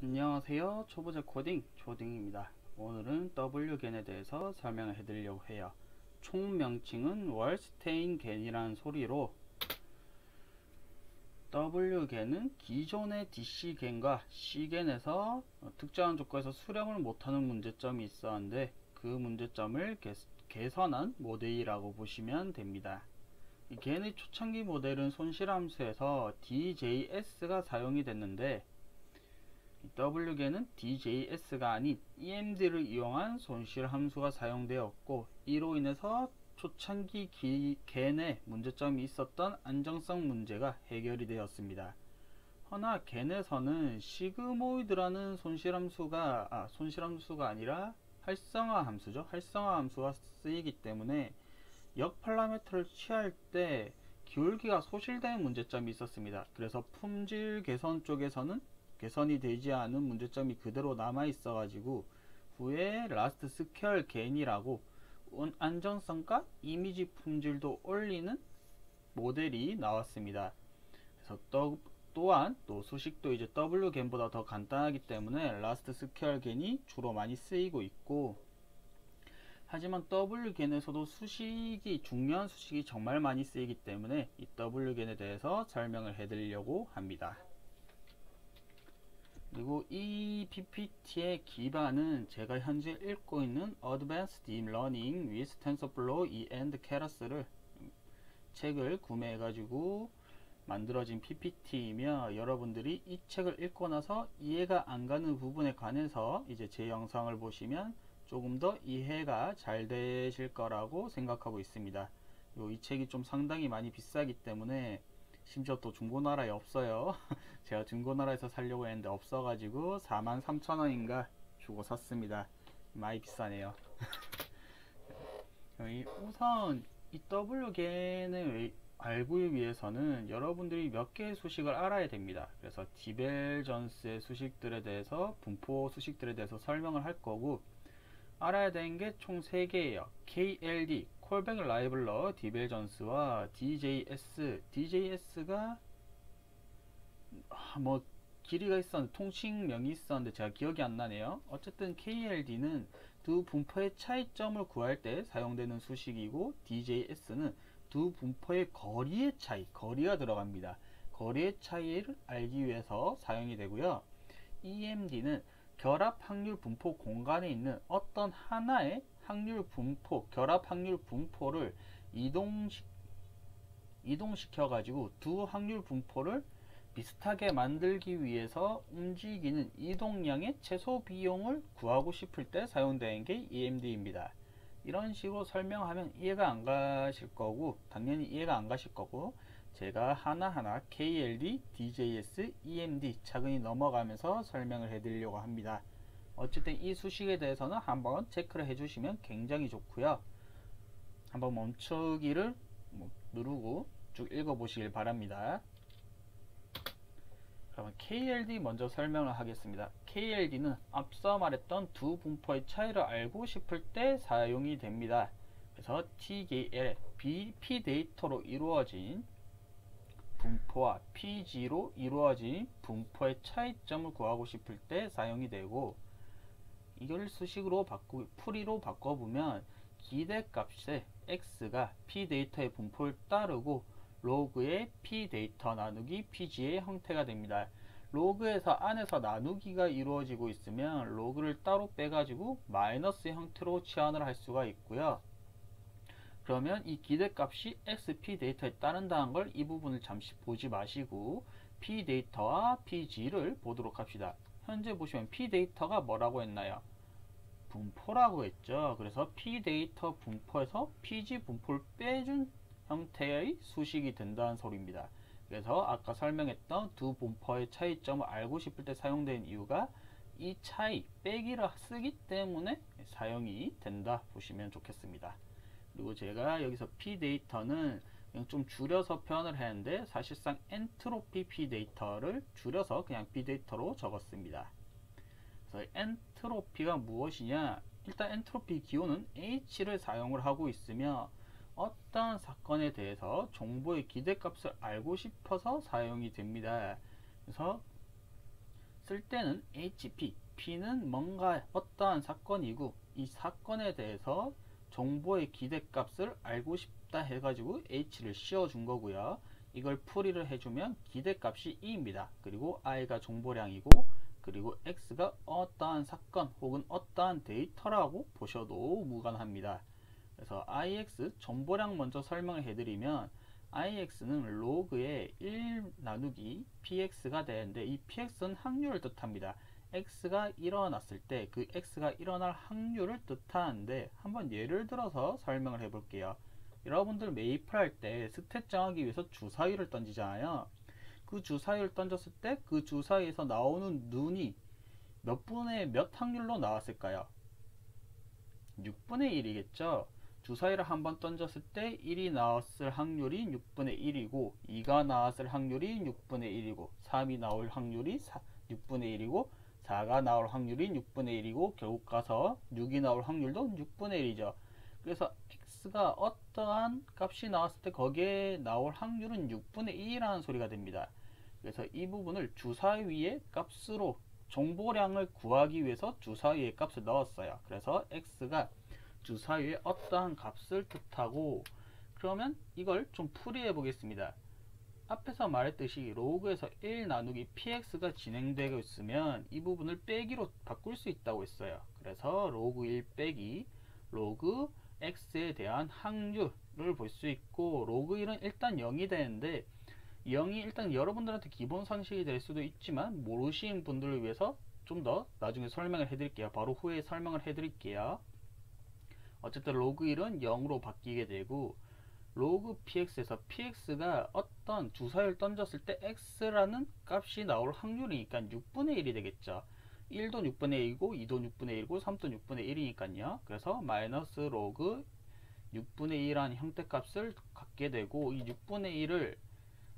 안녕하세요. 초보자 코딩 조딩입니다. 오늘은 wgen에 대해서 설명을 해드리려고 해요. 총 명칭은 월스테인겐이라는 소리로, wgen은 기존의 dcgen과 cgen에서 특정한 조건에서 수령을 못하는 문제점이 있었는데 그 문제점을 개선한 모델이라고 보시면 됩니다. 이 gen의 초창기 모델은 손실함수에서 DJS가 사용이 됐는데, wgen은 DJS가 아닌 EMD를 이용한 손실 함수가 사용되었고, 이로 인해서 초창기 gen의 문제점이 있었던 안정성 문제가 해결이 되었습니다. 허나 gen에서는 시그모이드라는 손실함수가 아니라 활성화 함수죠. 활성화 함수가 쓰이기 때문에 역 파라미터를 취할 때 기울기가 소실되는 문제점이 있었습니다. 그래서 품질 개선 쪽에서는 개선이 되지 않은 문제점이 그대로 남아 있어 가지고 후에 라스트 스퀘어 겐이라고 안정성과 이미지 품질도 올리는 모델이 나왔습니다. 그래서 또한 또 수식도 이제 wgen보다 더 간단하기 때문에 라스트 스퀘어 겐이 주로 많이 쓰이고 있고, 하지만 wgen에서도 중요한 수식이 정말 많이 쓰이기 때문에 이 wgen에 대해서 설명을 해드리려고 합니다. 그리고 이 PPT의 기반은 제가 현재 읽고 있는 Advanced Deep Learning with TensorFlow and Keras 책을 구매해 가지고 만들어진 PPT이며, 여러분들이 이 책을 읽고 나서 이해가 안 가는 부분에 관해서 이제 제 영상을 보시면 조금 더 이해가 잘 되실 거라고 생각하고 있습니다. 이 책이 좀 상당히 많이 비싸기 때문에, 심지어 또 중고나라에 없어요. 제가 중고나라에서 살려고 했는데 없어가지고 43,000원인가 주고 샀습니다. 많이 비싸네요. 우선 이 wgen을 알기 위해서는 여러분들이 몇 개의 수식을 알아야 됩니다. 그래서 디벨전스의 수식들에 대해서, 분포 수식들에 대해서 설명을 할 거고, 알아야 되는 게 총 3개예요. KLD, 콜백 라이블러 디벨전스와 DJS가 뭐 길이가 있었는데, 통칭명이 있었는데 제가 기억이 안 나네요. 어쨌든 KLD는 두 분포의 차이점을 구할 때 사용되는 수식이고, DJS는 두 분포의 거리가 들어갑니다. 거리의 차이를 알기 위해서 사용이 되고요. EMD는 결합 확률 분포 공간에 있는 어떤 하나의 결합 확률 분포를 이동시켜 가지고 두 확률 분포를 비슷하게 만들기 위해서 움직이는 이동량의 최소 비용을 구하고 싶을 때 사용되는 게 EMD입니다. 이런 식으로 설명하면 이해가 안 가실 거고, 당연히 이해가 안 가실 거고, 제가 하나하나 KLD, DJS, EMD 차근히 넘어가면서 설명을 해드리려고 합니다. 어쨌든 이 수식에 대해서는 한번 체크를 해주시면 굉장히 좋고요. 한번 멈추기를 누르고 쭉 읽어보시길 바랍니다. 그러면 KLD 먼저 설명을 하겠습니다. KLD는 앞서 말했던 두 분포의 차이를 알고 싶을 때 사용이 됩니다. 그래서 TKL, P 데이터로 이루어진 분포와 PG로 이루어진 분포의 차이점을 구하고 싶을 때 사용이 되고, 이걸 수식으로 풀이로 바꿔보면 기대값의 x가 p 데이터의 분포를 따르고 로그의 p 데이터 나누기 pg의 형태가 됩니다. 로그에서 안에서 나누기가 이루어지고 있으면 로그를 따로 빼가지고 마이너스 형태로 치환을 할 수가 있고요. 그러면 이 기대값이 xp 데이터에 따른다는 걸, 이 부분을 잠시 보지 마시고 p 데이터와 pg를 보도록 합시다. 현재 보시면 p 데이터가 뭐라고 했나요? 분포라고 했죠. 그래서 p 데이터 분포에서 pg 분포를 빼준 형태의 수식이 된다는 소리입니다. 그래서 아까 설명했던 두 분포의 차이점을 알고 싶을 때 사용되는 이유가 이 차이 빼기를 쓰기 때문에 사용이 된다 보시면 좋겠습니다. 그리고 제가 여기서 p 데이터는 그냥 좀 줄여서 표현을 했는데, 사실상 엔트로피 p 데이터를 줄여서 그냥 p 데이터로 적었습니다. 그래서 엔트로피가 무엇이냐? 일단 엔트로피 기호는 h를 사용을 하고 있으며, 어떠한 사건에 대해서 정보의 기대값을 알고 싶어서 사용이 됩니다. 그래서 쓸 때는 HP, P는 뭔가 어떠한 사건이고 이 사건에 대해서 정보의 기대값을 알고 싶다 해가지고 H를 씌워준 거고요. 이걸 풀이를 해주면 기대값이 E입니다. 그리고 I가 정보량이고 그리고 X가 어떠한 사건 혹은 어떠한 데이터라고 보셔도 무관합니다. 그래서 IX 정보량 먼저 설명을 해드리면 IX는 로그의 1 나누기 PX가 되는데 이 PX는 확률을 뜻합니다. X가 일어났을 때 그 X가 일어날 확률을 뜻하는데 한번 예를 들어서 설명을 해볼게요. 여러분들 메이플 할 때 스탯 정하기 위해서 주사위를 던지잖아요. 그 주사위를 던졌을 때 그 주사위에서 나오는 눈이 몇 분의 몇 확률로 나왔을까요? 6분의 1이겠죠. 주사위를 한번 던졌을 때 1이 나왔을 확률이 6분의 1이고 2가 나왔을 확률이 6분의 1이고 3이 나올 확률이 6분의 1이고 4가 나올 확률이 6분의 1이고 결국 가서 6이 나올 확률도 6분의 1이죠. 그래서 x가 어떠한 값이 나왔을 때 거기에 나올 확률은 6분의 2라는 소리가 됩니다. 그래서 이 부분을 주사위의 값으로 정보량을 구하기 위해서 주사위의 값을 넣었어요. 그래서 x가 주사위의 어떠한 값을 뜻하고 그러면 이걸 좀 풀이해 보겠습니다. 앞에서 말했듯이 로그에서 1 나누기 px가 진행되고 있으면 이 부분을 빼기로 바꿀 수 있다고 했어요. 그래서 로그 1 빼기 로그 x에 대한 확률을 볼 수 있고 로그 1은 일단 0이 되는데 0이 일단 여러분들한테 기본 상식이 될 수도 있지만 모르시는 분들을 위해서 좀 더 나중에 설명을 해드릴게요. 바로 후에 설명을 해드릴게요. 어쨌든 로그 1은 0으로 바뀌게 되고 로그 px에서 px가 어떤 주사위를 던졌을 때 x라는 값이 나올 확률이니까 6분의 1이 되겠죠. 1도 6분의 1이고 2도 6분의 1이고 3도 6분의 1이니까요. 그래서 마이너스 로그 6분의 1이라는 형태값을 갖게 되고 이 6분의 1을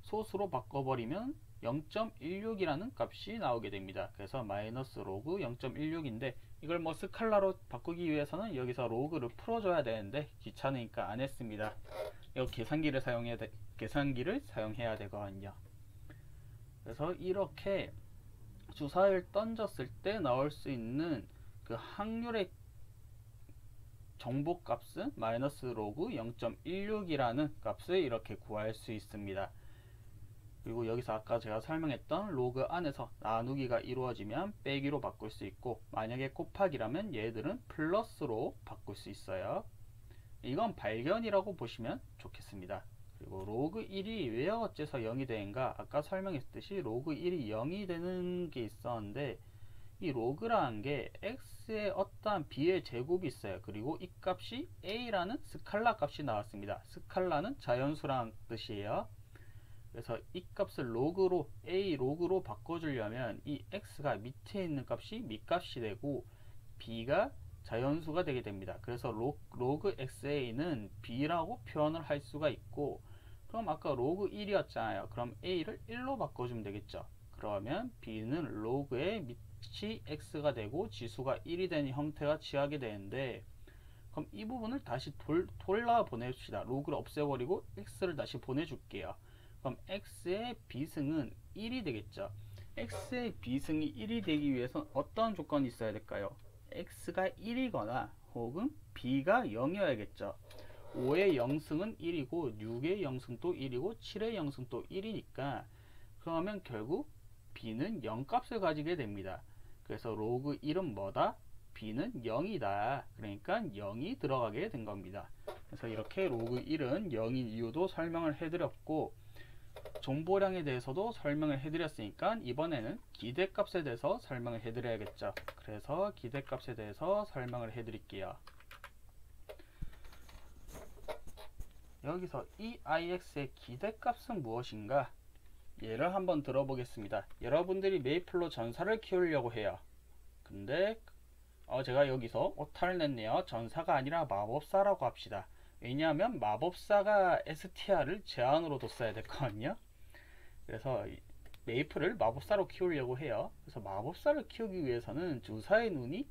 소수로 바꿔버리면 0.16이라는 값이 나오게 됩니다. 그래서 마이너스 로그 0.16인데 이걸 뭐 스칼라로 바꾸기 위해서는 여기서 로그를 풀어줘야 되는데 귀찮으니까 안 했습니다. 이거 계산기를 사용해야 되거든요. 그래서 이렇게 주사위를 던졌을 때 나올 수 있는 그 확률의 정보값은 마이너스 로그 0.16이라는 값을 이렇게 구할 수 있습니다. 그리고 여기서 아까 제가 설명했던 로그 안에서 나누기가 이루어지면 빼기로 바꿀 수 있고 만약에 곱하기라면 얘들은 플러스로 바꿀 수 있어요. 이건 발견이라고 보시면 좋겠습니다. 그리고 로그 1이 왜 어째서 0이 되는가 아까 설명했듯이 로그 1이 0이 되는 게 있었는데 이 로그라는 게 x의 어떠한 b의 제곱이 있어요. 그리고 이 값이 a라는 스칼라 값이 나왔습니다. 스칼라는 자연수라는 뜻이에요. 그래서 이 값을 로그로 a 로그로 바꿔주려면 이 x가 밑에 있는 값이 밑값이 되고 b가 자연수가 되게 됩니다. 그래서 로그 xa는 b라고 표현을 할 수가 있고 그럼 아까 로그 1이었잖아요. 그럼 a를 1로 바꿔주면 되겠죠. 그러면 b는 로그의 밑이 x가 되고 지수가 1이 되는 형태가 취하게 되는데 그럼 이 부분을 다시 돌려 보냅시다. 로그를 없애버리고 x를 다시 보내줄게요. 그럼 x의 비승은 1이 되겠죠. x의 비승이 1이 되기 위해서는 어떤 조건이 있어야 될까요? x가 1이거나 혹은 b가 0이어야겠죠. 5의 0승은 1이고 6의 0승도 1이고 7의 0승도 1이니까 그러면 결국 b는 0값을 가지게 됩니다. 그래서 로그 1은 뭐다? b는 0이다. 그러니까 0이 들어가게 된 겁니다. 그래서 이렇게 로그 1은 0인 이유도 설명을 해드렸고 정보량에 대해서도 설명을 해드렸으니까 이번에는 기대값에 대해서 설명을 해드려야겠죠. 그래서 기대값에 대해서 설명을 해드릴게요. 여기서 이 IX의 기대값은 무엇인가? 예를 한번 들어보겠습니다. 여러분들이 메이플로 전사를 키우려고 해요. 근데 제가 여기서 오타를 냈네요. 전사가 아니라 마법사라고 합시다. 왜냐하면 마법사가 STR을 제한으로 뒀어야 됐거든요. 그래서 메이플을 마법사로 키우려고 해요. 그래서 마법사를 키우기 위해서는 주사의 눈이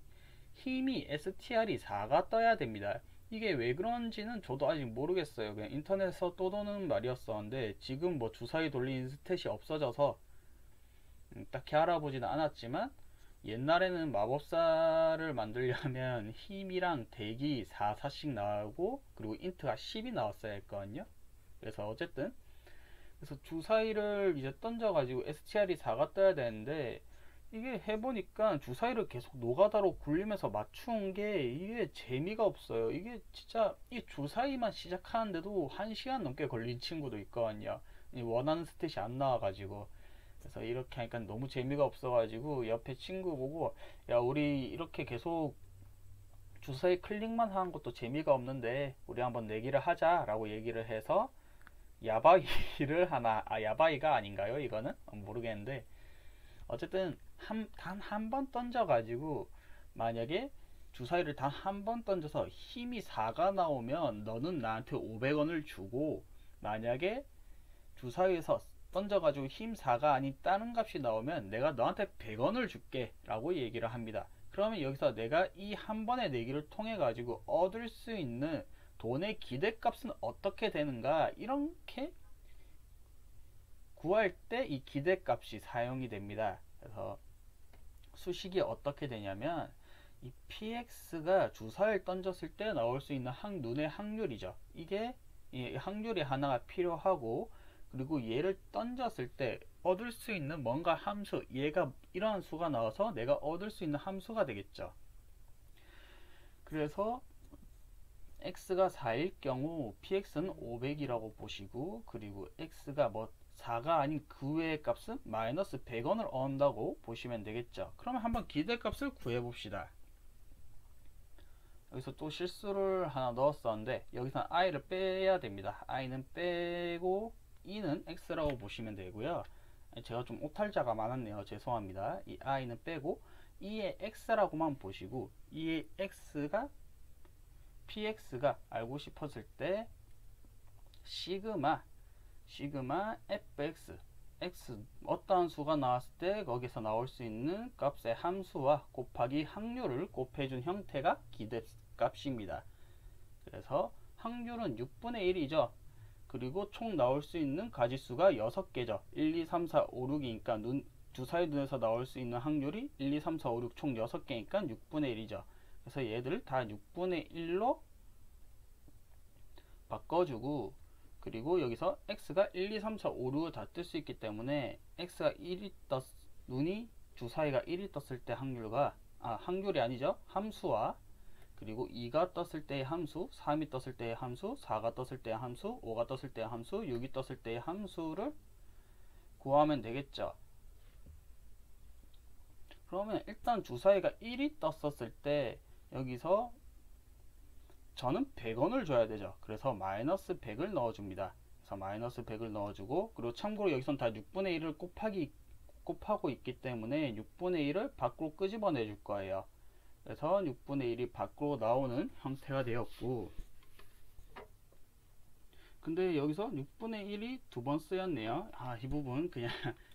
힘이 STR이 4가 떠야 됩니다. 이게 왜 그런지는 저도 아직 모르겠어요. 그냥 인터넷에서 떠도는 말이었었는데 지금 뭐 주사위 돌리는 스탯이 없어져서 딱히 알아보지는 않았지만 옛날에는 마법사를 만들려면 힘이랑 대기 4, 4씩 나오고 그리고 인트가 10이 나왔어야 했거든요. 그래서 어쨌든 그래서 주사위를 이제 던져가지고 STR이 4가 떠야 되는데 이게 해보니까 주사위를 계속 노가다로 굴리면서 맞추는 게 이게 재미가 없어요. 이게 진짜 이 주사위만 시작하는데도 1시간 넘게 걸린 친구도 있거든요. 원하는 스탯이 안 나와가지고. 그래서 이렇게 하니까 너무 재미가 없어가지고 옆에 친구 보고 야 우리 이렇게 계속 주사위 클릭만 하는 것도 재미가 없는데 우리 한번 내기를 하자 라고 얘기를 해서 야바이를 하나, 야바이가 아닌가요 이거는? 모르겠는데 어쨌든 단 한 번 던져가지고 만약에 주사위를 단 한 번 던져서 힘이 4가 나오면 너는 나한테 500원을 주고 만약에 주사위에서 던져가지고 힘 4가 아닌 다른 값이 나오면 내가 너한테 100원을 줄게 라고 얘기를 합니다. 그러면 여기서 내가 이 한 번의 내기를 통해 가지고 얻을 수 있는 돈의 기대값은 어떻게 되는가 이렇게 구할 때 이 기대값이 사용이 됩니다. 그래서 수식이 어떻게 되냐면 이 px가 주사위를 던졌을 때 나올 수 있는 눈의 확률이죠. 이게 이 확률이 하나가 필요하고 그리고 얘를 던졌을 때 얻을 수 있는 뭔가 함수 얘가 이러한 수가 나와서 내가 얻을 수 있는 함수가 되겠죠. 그래서 x가 4일 경우 px는 500이라고 보시고 그리고 x가 뭐 4가 아닌 그 외의 값은 마이너스 100원을 얻는다고 보시면 되겠죠. 그러면 한번 기대값을 구해봅시다. 여기서 또 실수를 하나 넣었었는데 여기서 i를 빼야 됩니다. i는 빼고 e는 x라고 보시면 되고요. 제가 좀 오탈자가 많았네요. 죄송합니다. 이 i는 빼고 e의 x라고만 보시고 e의 x가 px가 알고 싶었을 때 시그마 fx x 어떠한 수가 나왔을 때 거기서 나올 수 있는 값의 함수와 곱하기 확률을 곱해준 형태가 기대값입니다. 그래서 확률은 6분의 1이죠. 그리고 총 나올 수 있는 가지수가 6개죠. 1, 2, 3, 4, 5, 6이니까 주사위 눈에서 나올 수 있는 확률이 1, 2, 3, 4, 5, 6 총 6개니까 6분의 1이죠. 그래서 얘들을 다 6분의 1로 바꿔주고 그리고 여기서 x가 1, 2, 3, 4, 5, 6을 다 뜰 수 있기 때문에 x가 1이 주사위가 1이 떴을 때 확률이 아니죠. 함수와 그리고 2가 떴을 때의 함수, 3이 떴을 때의 함수, 4가 떴을 때의 함수, 5가 떴을 때의 함수, 6이 떴을 때의 함수를 구하면 되겠죠. 그러면 일단 주사위가 1이 떴었을 때 여기서 저는 100원을 줘야 되죠. 그래서 마이너스 100을 넣어줍니다. 그래서 마이너스 100을 넣어주고 그리고 참고로 여기선 다 6분의 1을 곱하고 있기 때문에 6분의 1을 밖으로 끄집어내 줄 거예요. 그래서 6분의 1이 밖으로 나오는 형태가 되었고 근데 여기서 6분의 1이 두 번 쓰였네요. 이 부분 그냥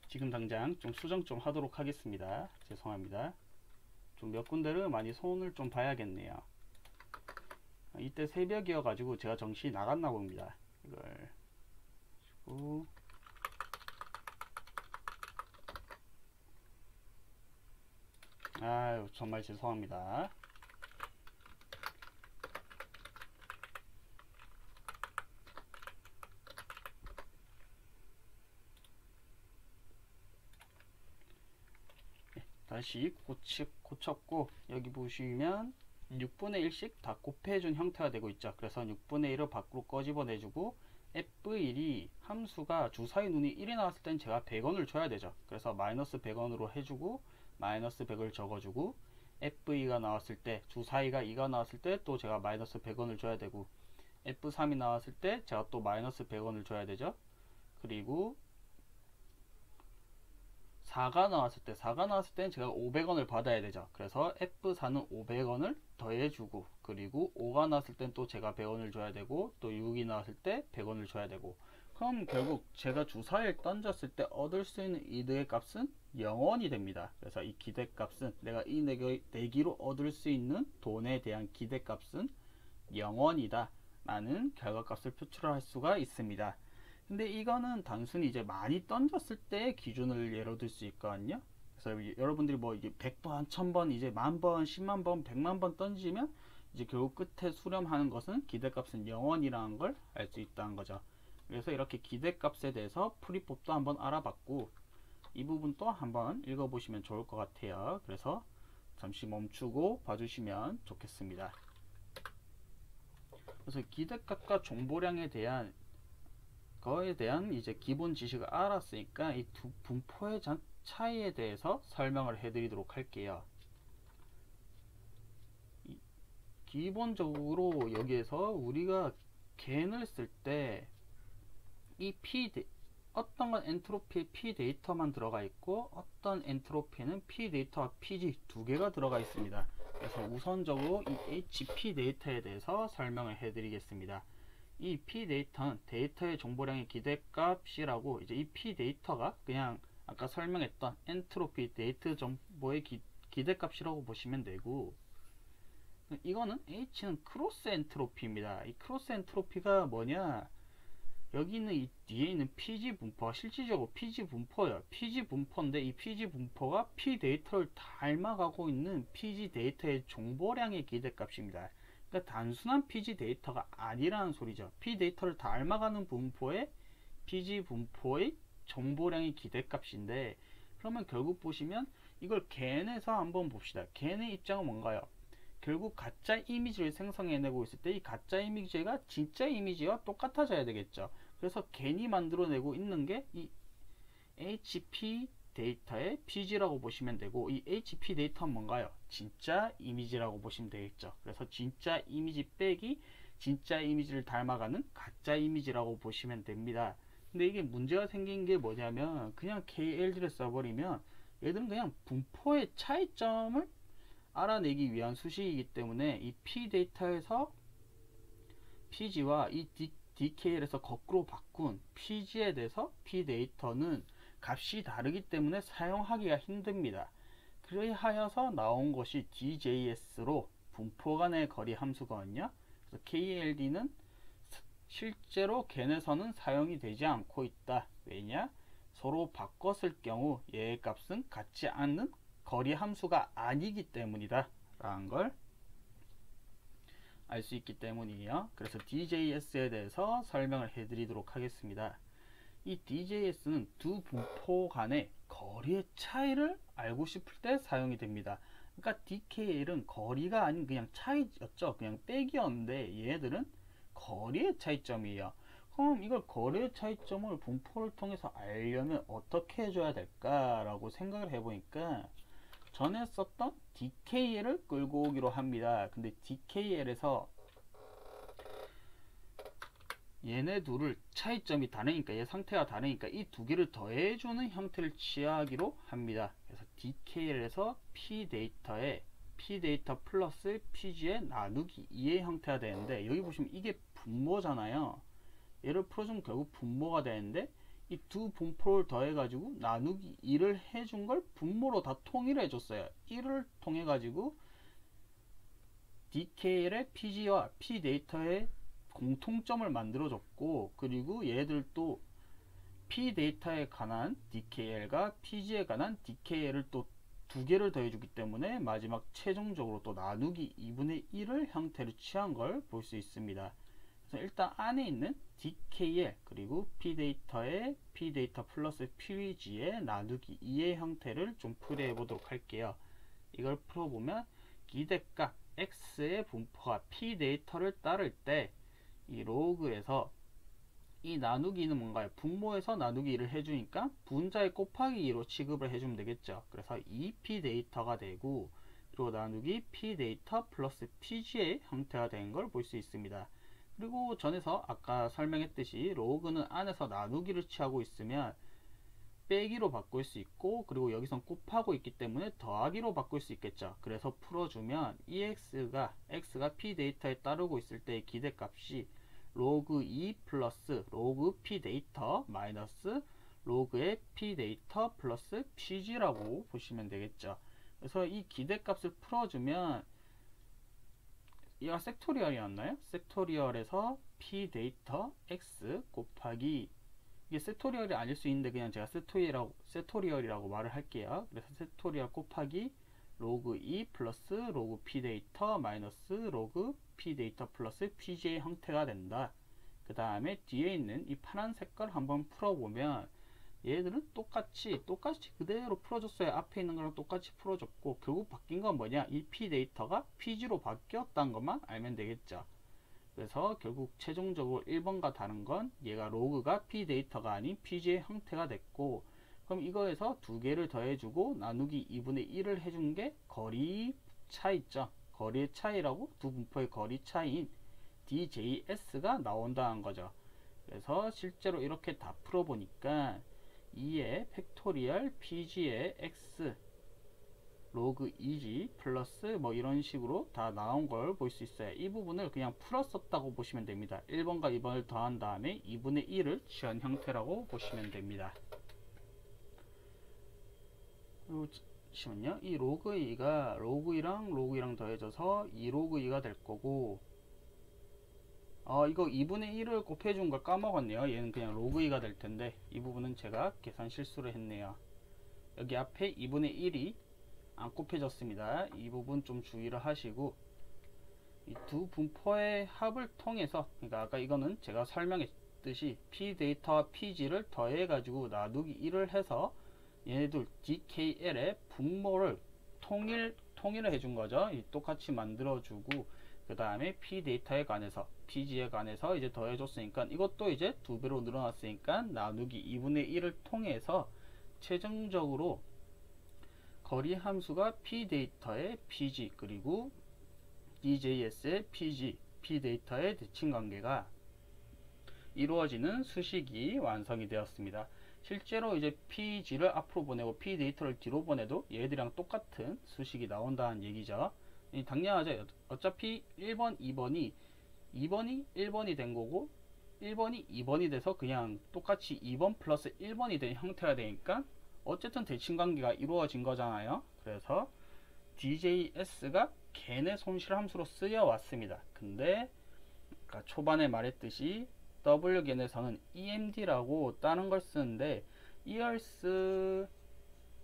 지금 당장 좀 수정 좀 하도록 하겠습니다. 죄송합니다. 좀 몇 군데를 많이 손을 좀 봐야겠네요. 이때 새벽이어 가지고 제가 정신이 나갔나 봅니다. 이걸 주고 아유 정말 죄송합니다. 다시 고쳤고 여기 보시면 6분의 1씩 다 곱해준 형태가 되고 있죠. 그래서 6분의 1을 밖으로 꺼집어내주고 f1이 함수가 주사위 눈이 1이 나왔을 땐 제가 100원을 줘야 되죠. 그래서 마이너스 100원으로 해주고 마이너스 100을 적어주고 f2가 나왔을 때 주사위가 2가 나왔을 때 또 제가 마이너스 100원을 줘야 되고 f3이 나왔을 때 제가 또 마이너스 100원을 줘야 되죠. 그리고 4가 나왔을 때는 제가 500원을 받아야 되죠. 그래서 F4는 500원을 더해주고 그리고 5가 나왔을 땐 또 제가 100원을 줘야 되고 또 6이 나왔을 때 100원을 줘야 되고 그럼 결국 제가 주사위를 던졌을 때 얻을 수 있는 이득의 값은 0원이 됩니다. 그래서 이 기대값은 내가 이 내기로 얻을 수 있는 돈에 대한 기대값은 0원이다 라는 결과값을 표출할 수가 있습니다. 근데 이거는 단순히 이제 많이 던졌을 때 기준을 예로 들 수 있거든요. 그래서 여러분들이 뭐 이게 100번, 1000번, 이제 10,000번, 100,000번, 100,000번 던지면 이제 결국 끝에 수렴하는 것은 기대값은 0원이라는 걸 알 수 있다는 거죠. 그래서 이렇게 기대값에 대해서 풀이법도 한번 알아봤고, 이 부분도 한번 읽어보시면 좋을 것 같아요. 그래서 잠시 멈추고 봐주시면 좋겠습니다. 그래서 기대값과 정보량에 대한 거에 대한 이제 기본 지식을 알았으니까 이 두 분포의 차이에 대해서 설명을 해드리도록 할게요. 기본적으로 여기에서 우리가 겐을 쓸 때 이 어떤 건 엔트로피에 P 데이터만 들어가 있고 어떤 엔트로피는 P 데이터와 PG 두 개가 들어가 있습니다. 그래서 우선적으로 이 HP 데이터에 대해서 설명을 해드리겠습니다. 이 P 데이터는 데이터의 정보량의 기대값이라고, 이제 이 P 데이터가 그냥 아까 설명했던 엔트로피 데이터 정보의 기대값이라고 보시면 되고, 이거는 H는 크로스 엔트로피입니다. 이 크로스 엔트로피가 뭐냐, 여기 있는 이 뒤에 있는 PG 분포가 실질적으로 PG 분포예요. PG 분포인데 이 PG 분포가 P 데이터를 닮아가고 있는 PG 데이터의 정보량의 기대값입니다. 그러니까 단순한 PG 데이터가 아니라는 소리죠. P 데이터를 닮아가는 분포의 PG 분포의 정보량의 기대값인데, 그러면 결국 보시면 이걸 겐에서 한번 봅시다. 겐의 입장은 뭔가요? 결국 가짜 이미지를 생성해내고 있을 때 이 가짜 이미지가 진짜 이미지와 똑같아져야 되겠죠. 그래서 겐이 만들어내고 있는 게 이 HP 데이터의 PG라고 보시면 되고, 이 HP 데이터는 뭔가요? 진짜 이미지라고 보시면 되겠죠. 그래서 진짜 이미지 빼기 진짜 이미지를 닮아가는 가짜 이미지라고 보시면 됩니다. 근데 이게 문제가 생긴 게 뭐냐면, 그냥 KLD를 써버리면 얘들은 그냥 분포의 차이점을 알아내기 위한 수식이기 때문에 이 P 데이터에서 PG와 이 DKL에서 거꾸로 바꾼 PG에 대해서 P 데이터는 값이 다르기 때문에 사용하기가 힘듭니다. 그리하여서 나온 것이 DJS로 분포 간의 거리 함수거든요. 그래서 KLD는 실제로 겐에서는 사용이 되지 않고 있다. 왜냐? 서로 바꿨을 경우 얘의 값은 같지 않는 거리 함수가 아니기 때문이다 라는 걸 알 수 있기 때문이에요. 그래서 DJS에 대해서 설명을 해드리도록 하겠습니다. 이 DJS는 두 분포 간의 거리의 차이를 알고 싶을 때 사용이 됩니다. 그러니까 DKL은 거리가 아닌 그냥 차이였죠. 그냥 빼기였는데 얘들은 거리의 차이점이에요. 그럼 이걸 거리의 차이점을 분포를 통해서 알려면 어떻게 해줘야 될까라고 생각을 해보니까 전에 썼던 DKL을 끌고 오기로 합니다. 근데 DKL에서 얘네 둘을 차이점이 다르니까, 얘 상태가 다르니까 이 두 개를 더해주는 형태를 취하기로 합니다. 그래서 DKL에서 P 데이터 플러스 PG의 나누기 2의 형태가 되는데, 여기 보시면 이게 분모잖아요. 얘를 풀어주면 결국 분모가 되는데, 이 두 분포를 더해가지고 나누기 2를 해준 걸 분모로 다 통일해 줬어요. 1을 통해 가지고 DKL의 PG와 P 데이터의 공통점을 만들어 줬고, 그리고 얘들도 P 데이터에 관한 DKL과 PG에 관한 DKL을 또 두 개를 더해주기 때문에 마지막 최종적으로 또 나누기 2분의 1을 형태로 취한 걸 볼 수 있습니다. 그래서 일단 안에 있는 DKL 그리고 P 데이터 플러스 PG의 나누기 2의 형태를 좀 풀이해 보도록 할게요. 이걸 풀어보면 기대값 X의 분포가 P 데이터를 따를 때 이 로그에서 이 나누기는 뭔가요? 분모에서 나누기 2를 해주니까 분자의 곱하기 2로 취급을 해주면 되겠죠. 그래서 2P 데이터가 되고, 그리고 나누기 P 데이터 플러스 PG의 형태가 된 걸 볼 수 있습니다. 그리고 전에서 아까 설명했듯이 로그는 안에서 나누기를 취하고 있으면 빼기로 바꿀 수 있고, 그리고 여기선 곱하고 있기 때문에 더하기로 바꿀 수 있겠죠. 그래서 풀어주면 X가 P 데이터에 따르고 있을 때의 기대값이 로그 2 플러스 로그 P 데이터 마이너스 로그의 P 데이터 플러스 PG라고 보시면 되겠죠. 그래서 이 기대값을 풀어주면 얘가 섹토리얼이었나요? 섹토리얼에서 P 데이터 X 곱하기 이게 세토리얼이 아닐 수 있는데 그냥 제가 세토리얼이라고 말을 할게요. 그래서 세토리얼 곱하기 로그 2 플러스 로그 p 데이터 마이너스 로그 p 데이터 플러스 pg의 형태가 된다. 그 다음에 뒤에 있는 이 파란색 걸 한번 풀어보면 얘들은 똑같이 그대로 풀어줬어요. 앞에 있는 거랑 똑같이 풀어줬고, 결국 바뀐 건 뭐냐, 이 p 데이터가 pg로 바뀌었다는 것만 알면 되겠죠. 그래서 결국 최종적으로 1번과 다른 건 얘가 로그가 p 데이터가 아닌 pg의 형태가 됐고, 그럼 이거에서 두 개를 더해주고 나누기 2분의 1을 해준 게 거리 차 있죠. 거리의 차이라고 두 분포의 거리 차이인 DJS가 나온다는 거죠. 그래서 실제로 이렇게 다 풀어보니까 2의 팩토리얼 PG의 X 로그 2G 플러스 뭐 이런 식으로 다 나온 걸 볼 수 있어요. 이 부분을 그냥 풀었었다고 보시면 됩니다. 1번과 2번을 더한 다음에 2분의 1을 취한 형태라고 보시면 됩니다. 그리고 잠시만요. 이 로그 2가 로그 2랑 로그 2랑 더해져서 2 로그 2가 될 거고, 이거 2분의 1을 곱해준 걸 까먹었네요. 얘는 그냥 로그 2가 될 텐데, 이 부분은 제가 계산 실수를 했네요. 여기 앞에 2분의 1이 안 곱해졌습니다. 이 부분 좀 주의를 하시고, 이 두 분포의 합을 통해서, 그러니까 아까 이거는 제가 설명했듯이 p 데이터와 pg를 더해 가지고 나누기 1을 해서 얘네들 DKL의 분모를 통일을 해준 거죠. 똑같이 만들어주고, 그 다음에 p 데이터에 관해서 pg에 관해서 이제 더해줬으니까 이것도 이제 2배로 늘어났으니까 나누기 2분의 1을 통해서 최종적으로 거리 함수가 p 데이터의 pg 그리고 DJS의 pg, p 데이터의 대칭 관계가 이루어지는 수식이 완성이 되었습니다. 실제로 이제 pg를 앞으로 보내고 p 데이터를 뒤로 보내도 얘들이랑 똑같은 수식이 나온다는 얘기죠. 당연하죠. 어차피 1번, 2번이 1번이 된 거고 1번이 2번이 돼서 그냥 똑같이 2번 플러스 1번이 된 형태가 되니까 어쨌든 대칭 관계가 이루어진 거잖아요. 그래서 DJS가 걔네 손실 함수로 쓰여 왔습니다. 근데 아까 초반에 말했듯이 W겐에서는 EMD라고 다른 걸 쓰는데 ears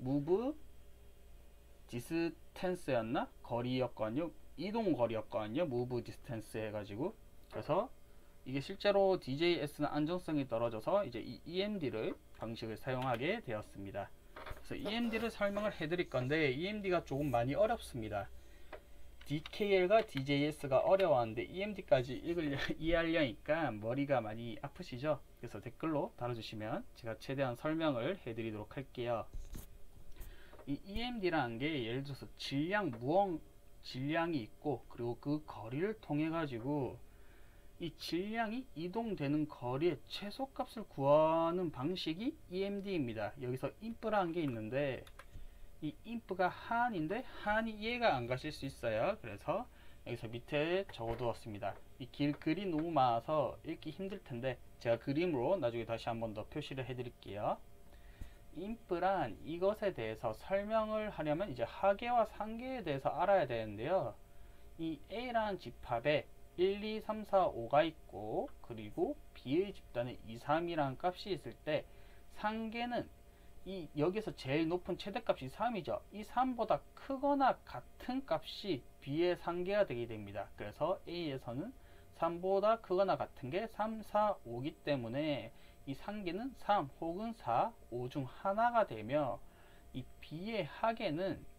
move distance였나? 거리였거든요. 이동 거리였거든요. move distance 해가지고. 그래서 이게 실제로 DJS는 안정성이 떨어져서 이제 이 EMD를 방식을 사용하게 되었습니다. 그래서 EMD를 설명을 해드릴 건데 EMD가 조금 많이 어렵습니다. DKL과 DJS가 어려웠는데 EMD까지 이해하려니까 머리가 많이 아프시죠? 그래서 댓글로 달아주시면 제가 최대한 설명을 해드리도록 할게요. 이 EMD라는 게 예를 들어서 질량이 있고, 그리고 그 거리를 통해 가지고 이 질량이 이동되는 거리의 최소값을 구하는 방식이 EMD입니다. 여기서 imp라는 게 있는데 이 imp가 한인데 한이 이해가 안 가실 수 있어요. 그래서 여기서 밑에 적어두었습니다. 이 글이 너무 많아서 읽기 힘들 텐데 제가 그림으로 나중에 다시 한번 더 표시를 해드릴게요. imp란 이것에 대해서 설명을 하려면 이제 하계와 상계에 대해서 알아야 되는데요. 이 A라는 집합에 1, 2, 3, 4, 5가 있고, 그리고 B의 집단에 2, 3이라는 값이 있을 때 상계는 이 여기서 제일 높은 최대값이 3이죠. 이 3보다 크거나 같은 값이 B의 상계가 되게 됩니다. 그래서 A에서는 3보다 크거나 같은 게 3, 4, 5기 때문에 이 상계는 3 혹은 4, 5 중 하나가 되며 이 B의 하계는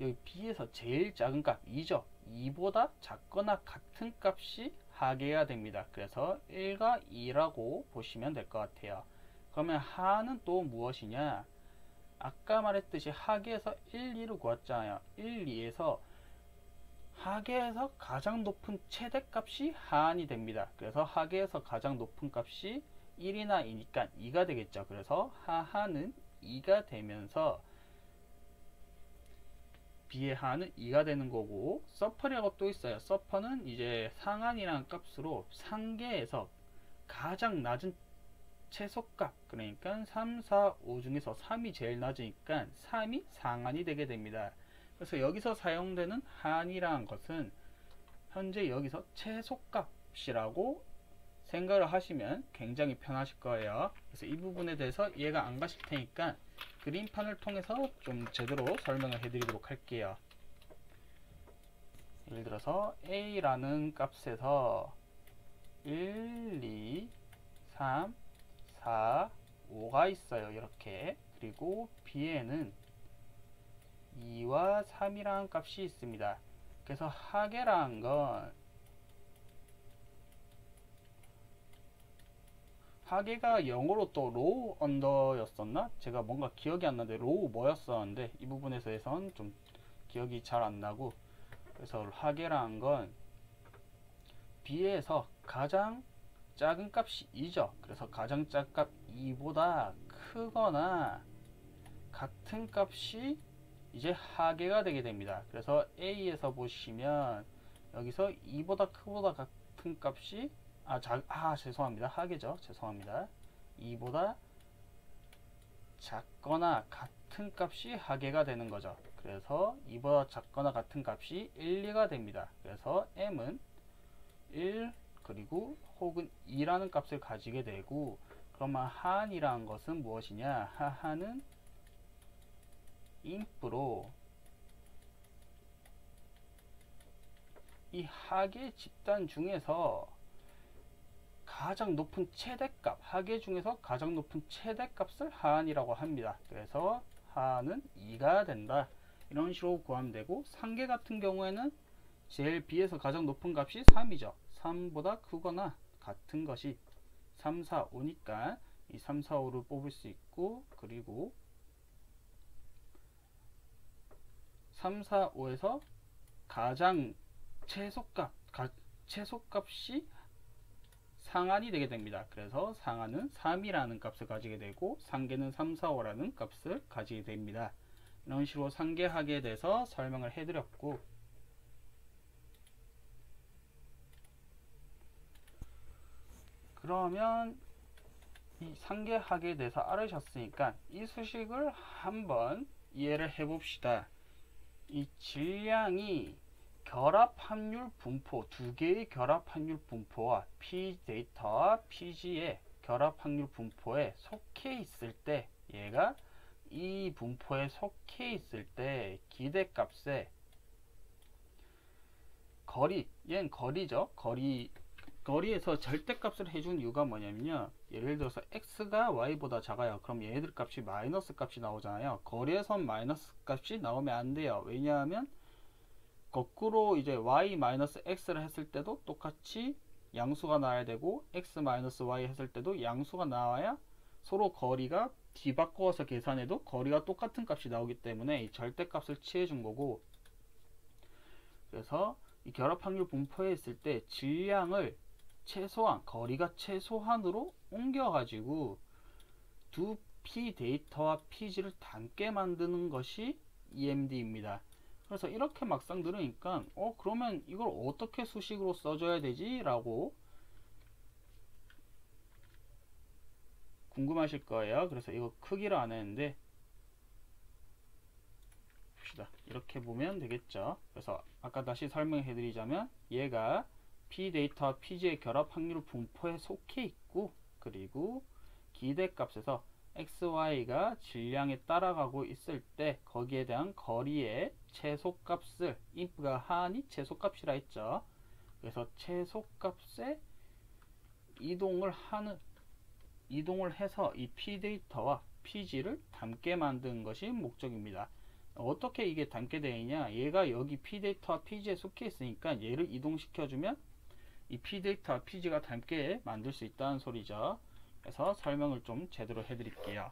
여기 B에서 제일 작은 값 2죠. 2보다 작거나 같은 값이 하계가 됩니다. 그래서 1과 2라고 보시면 될 것 같아요. 그러면 하는 또 무엇이냐? 아까 말했듯이 하계에서 1, 2를 구했잖아요. 1, 2에서 하계에서 가장 높은 최대값이 하한이 됩니다. 그래서 하계에서 가장 높은 값이 1이나 2니까 2가 되겠죠. 그래서 하하는 2가 되면서 B의 하는 2가 되는 거고, 서퍼라고 또 있어요. 서퍼는 이제 상한이라는 값으로 상계에서 가장 낮은 최소값, 그러니까 3, 4, 5 중에서 3이 제일 낮으니까 3이 상한이 되게 됩니다. 그래서 여기서 사용되는 한이라는 것은 현재 여기서 최소값이라고 생각을 하시면 굉장히 편하실 거예요. 그래서 이 부분에 대해서 이해가 안 가실 테니까 그림판을 통해서 좀 제대로 설명을 해드리도록 할게요. 예를 들어서 A라는 값에서 1, 2, 3, 4, 5가 있어요. 이렇게. 그리고 B에는 2와 3이라는 값이 있습니다. 그래서 하계라는 건 하계가 영어로 또 로우 언더였었나? 제가 뭔가 기억이 안 나는데 로우 뭐였었는데 이 부분에서는 좀 기억이 잘 안 나고, 그래서 하계라는 건 B에서 가장 작은 값이 2죠. 그래서 가장 작은 값 2보다 크거나 같은 값이 이제 하계가 되게 됩니다. 그래서 A에서 보시면 여기서 2보다 크보다 같은 값이 죄송합니다. 하계죠. 죄송합니다. 2보다 작거나 같은 값이 하계가 되는 거죠. 그래서 2보다 작거나 같은 값이 1, 2가 됩니다. 그래서 M은 1 그리고 혹은 2라는 값을 가지게 되고, 그러면 하한이라는 것은 무엇이냐? 하한은 인프로 이 하계 집단 중에서 가장 높은 최대값, 하계 중에서 가장 높은 최대값을 하한이라고 합니다. 그래서 하한은 2가 된다. 이런 식으로 구하면 되고, 상계 같은 경우에는 제일 B에서 가장 높은 값이 3이죠. 3보다 크거나 같은 것이 3, 4, 5니까 이 3, 4, 5를 뽑을 수 있고, 그리고 3, 4, 5에서 가장 최소값이 상한이 되게 됩니다. 그래서 상한은 3이라는 값을 가지게 되고, 상계는 3, 4, 5라는 값을 가지게 됩니다. 이런 식으로 상계하계에 대해서 설명을 해드렸고, 그러면 이 상계하계에 대해서 알으셨으니까 이 수식을 한번 이해를 해봅시다. 이 질량이 결합확률 분포, 두 개의 결합확률 분포와 P 데이터와 PG의 결합확률 분포에 속해 있을 때, 얘가 이 분포에 속해 있을 때 기대값의 거리, 얘는 거리죠. 거리에서 절대값을 해준 이유가 뭐냐면요, 예를 들어서 x가 y보다 작아요. 그럼 얘네들 값이 마이너스 값이 나오잖아요. 거리에선 마이너스 값이 나오면 안 돼요. 왜냐하면 거꾸로 이제 y 마이너스 x를 했을 때도 똑같이 양수가 나와야 되고, x 마이너스 y 했을 때도 양수가 나와야 서로 거리가 뒤바꿔서 계산해도 거리가 똑같은 값이 나오기 때문에 이 절대값을 취해준 거고, 그래서 이 결합확률 분포에 있을 때 질량을 최소한, 거리가 최소한으로 옮겨가지고 두 P 데이터와 PG를 닮게 만드는 것이 EMD입니다. 그래서 이렇게 막상 들으니까 그러면 이걸 어떻게 수식으로 써줘야 되지? 라고 궁금하실 거예요. 그래서 이거 크기를 안 했는데 봅시다. 이렇게 보면 되겠죠. 그래서 아까 다시 설명해 드리자면, 얘가 P 데이터와 PG의 결합 확률 분포에 속해 있고, 그리고 기대값에서 XY가 질량에 따라가고 있을 때 거기에 대한 거리의 최소값을, 인프가 하한이 최소값이라 했죠. 그래서 최소값에 이동을 해서 이 P 데이터와 PG를 닮게 만드는 것이 목적입니다. 어떻게 이게 닮게 되느냐, 얘가 여기 P 데이터와 PG에 속해 있으니까 얘를 이동시켜주면 이 P 데이터와 PG가 닮게 만들 수 있다는 소리죠. 그래서 설명을 좀 제대로 해드릴게요.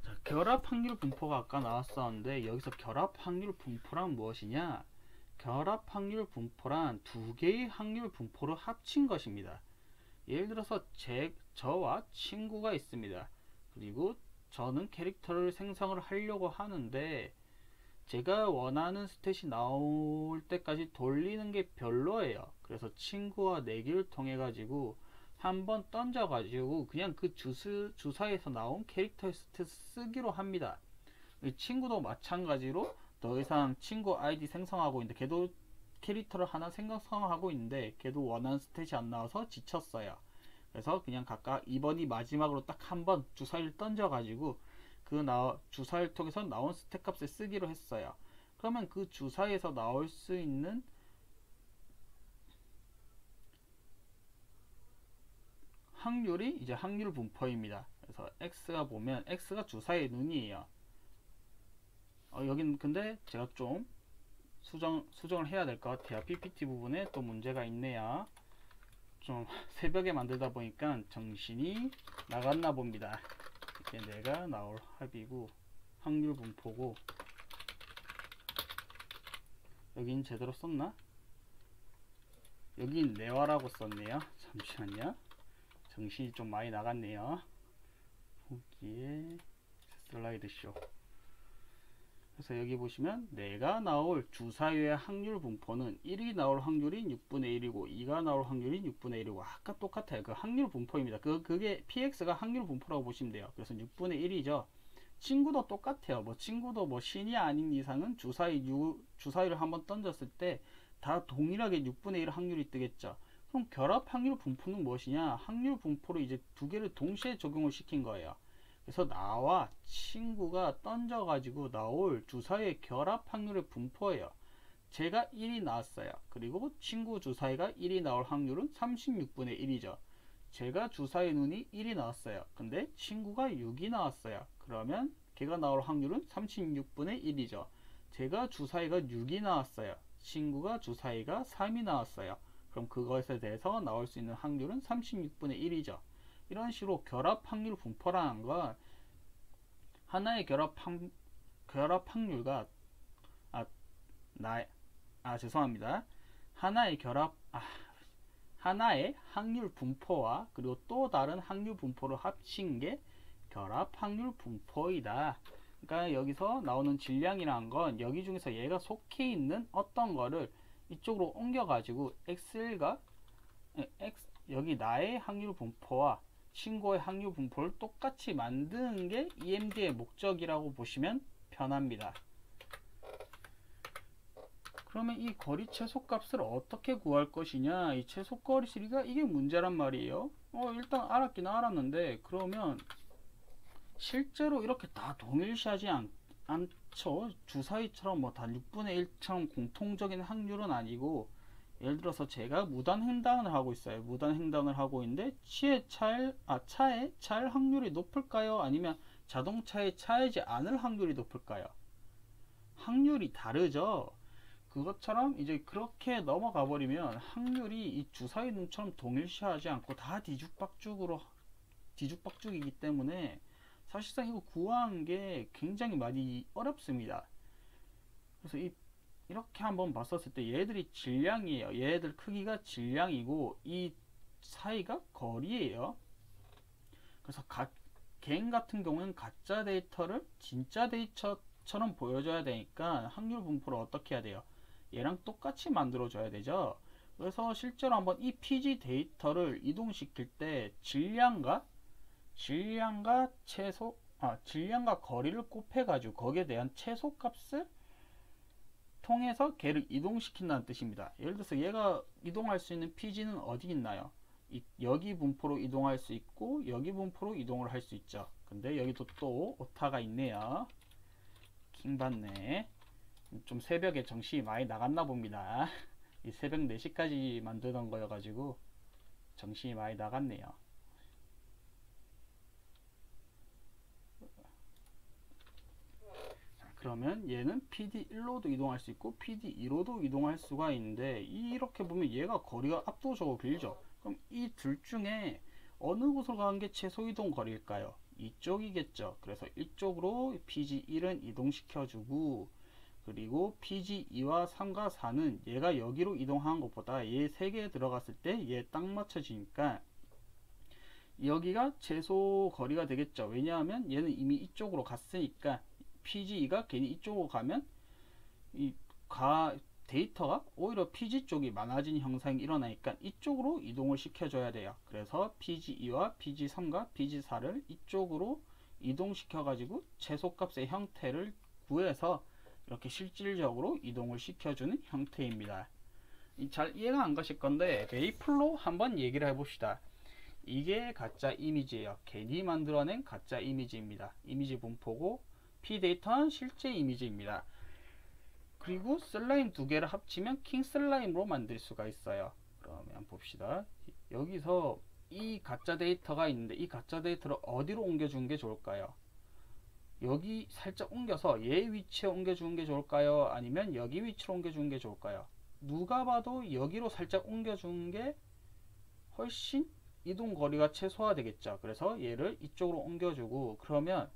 자, 결합 확률 분포가 아까 나왔었는데, 여기서 결합 확률 분포란 무엇이냐? 결합 확률 분포란 두 개의 확률 분포를 합친 것입니다. 예를 들어서 저와 친구가 있습니다. 그리고 저는 캐릭터를 생성을 하려고 하는데, 제가 원하는 스탯이 나올 때까지 돌리는 게 별로예요. 그래서 친구와 내기를 통해 가지고 한번 던져 가지고 그냥 그 주사에서 나온 캐릭터의 스탯 쓰기로 합니다. 친구도 마찬가지로 더 이상 친구 아이디 생성하고 있는데 걔도 캐릭터를 하나 생성하고 있는데 걔도 원하는 스탯이 안 나와서 지쳤어요. 그래서 그냥 각각 2번이 마지막으로 딱 한 번 주사위를 던져 가지고 그 주사위를 통해서 나온 스탯 값을 쓰기로 했어요. 그러면 그 주사위에서 나올 수 있는 확률이 이제 확률 분포입니다. 그래서 x가 보면 x가 주사위의 눈이에요. 여기는 근데 제가 좀 수정을 해야 될 것 같아요. PPT 부분에 또 문제가 있네요. 좀 새벽에 만들다 보니까 정신이 나갔나 봅니다. 이게 내가 나올 합이고 확률 분포고, 여긴 제대로 썼나? 여긴 내화라고 썼네요. 잠시만요. 정신이 좀 많이 나갔네요. 보기에 슬라이드 쇼. 그래서 여기 보시면 내가 나올 주사위의 확률 분포는 1이 나올 확률이 6분의 1이고 2가 나올 확률이 6분의 1이고 아까 똑같아요. 그 확률 분포입니다. 그게 px가 확률 분포라고 보시면 돼요. 그래서 6분의 1이죠. 친구도 똑같아요. 친구도 신이 아닌 이상은 주사위를 한번 던졌을 때 다 동일하게 6분의 1 확률이 뜨겠죠. 그럼 결합 확률 분포는 무엇이냐? 확률 분포를 이제 두 개를 동시에 적용을 시킨 거예요. 그래서 나와 친구가 던져가지고 나올 주사위의 결합 확률의 분포예요. 제가 1이 나왔어요. 그리고 친구 주사위가 1이 나올 확률은 36분의 1이죠. 제가 주사위 눈이 1이 나왔어요. 근데 친구가 6이 나왔어요. 그러면 걔가 나올 확률은 36분의 1이죠. 제가 주사위가 6이 나왔어요. 친구가 주사위가 3이 나왔어요. 그럼 그것에 대해서 나올 수 있는 확률은 36분의 1이죠. 이런 식으로 결합 확률 분포라는 건 하나의 결합 확률과 죄송합니다. 하나의 확률 분포와 그리고 또 다른 확률 분포를 합친 게 결합 확률 분포이다. 그러니까 여기서 나오는 질량이라는 건 여기 중에서 얘가 속해 있는 어떤 거를 이쪽으로 옮겨 가지고 여기 나의 확률 분포와 친구의 확률 분포를 똑같이 만드는 게 EMD의 목적이라고 보시면 편합니다. 그러면 이 거리 최소값을 어떻게 구할 것이냐? 이 최소거리가 이게 문제란 말이에요. 일단 알았긴 알았는데 그러면 실제로 이렇게 다 동일시하지 않죠. 주사위처럼 다 6분의 1처럼 공통적인 확률은 아니고, 예를 들어서 제가 무단 횡단을 하고 있어요. 무단 횡단을 하고 있는데 차에 차일 확률이 높을까요? 아니면 자동차에 차이지 않을 확률이 높을까요? 확률이 다르죠. 그것처럼 이제 그렇게 넘어가 버리면 확률이 이 주사위 눈처럼 동일시하지 않고 다 뒤죽박죽이기 때문에 사실상 이거 구하는 게 굉장히 많이 어렵습니다. 그래서 이렇게 한번 봤었을 때 얘들이 질량이에요. 얘들 크기가 질량이고 이 사이가 거리예요. 그래서 갱 같은 경우는 가짜 데이터를 진짜 데이터처럼 보여줘야 되니까 확률 분포를 어떻게 해야 돼요? 얘랑 똑같이 만들어 줘야 되죠. 그래서 실제로 한번 이 PG 데이터를 이동시킬 때 질량과 거리를 곱해 가지고 거기에 대한 최소값을 통해서 걔를 이동시킨다는 뜻입니다. 예를 들어서 얘가 이동할 수 있는 PG는 어디 있나요? 여기 분포로 이동할 수 있고 여기 분포로 이동을 할 수 있죠. 근데 여기도 또 오타가 있네요. 킹받네. 좀 새벽에 정신이 많이 나갔나 봅니다. 이 새벽 4시까지 만드던 거여가지고 정신이 많이 나갔네요. 그러면 얘는 PD1로도 이동할 수 있고 PD2로도 이동할 수가 있는데 이렇게 보면 얘가 거리가 압도적으로 길죠. 그럼 이 둘 중에 어느 곳으로 가는 게 최소 이동 거리일까요? 이쪽이겠죠. 그래서 이쪽으로 PG1은 이동시켜주고, 그리고 PG2와 3과 4는 얘가 여기로 이동한 것보다 얘 3개에 들어갔을 때 얘 딱 맞춰지니까 여기가 최소 거리가 되겠죠. 왜냐하면 얘는 이미 이쪽으로 갔으니까 PG2가 괜히 이쪽으로 가면 데이터가 오히려 PG 쪽이 많아진 형상이 일어나니까 이쪽으로 이동을 시켜줘야 돼요. 그래서 PG2와 PG3과 PG4를 이쪽으로 이동시켜 가지고 최소값의 형태를 구해서 이렇게 실질적으로 이동을 시켜주는 형태입니다. 잘 이해가 안 가실 건데 메이플로 한번 얘기를 해봅시다. 이게 가짜 이미지예요. 괜히 만들어낸 가짜 이미지입니다. 이미지 분포고 P데이터는 실제 이미지입니다. 그리고 슬라임 두 개를 합치면 킹 슬라임으로 만들 수가 있어요. 그러면 봅시다. 여기서 이 가짜 데이터가 있는데 이 가짜 데이터를 어디로 옮겨주는 게 좋을까요? 여기 살짝 옮겨서 얘 위치에 옮겨주는 게 좋을까요? 아니면 여기 위치로 옮겨주는 게 좋을까요? 누가 봐도 여기로 살짝 옮겨주는 게 훨씬 이동 거리가 최소화되겠죠. 그래서 얘를 이쪽으로 옮겨주고, 그러면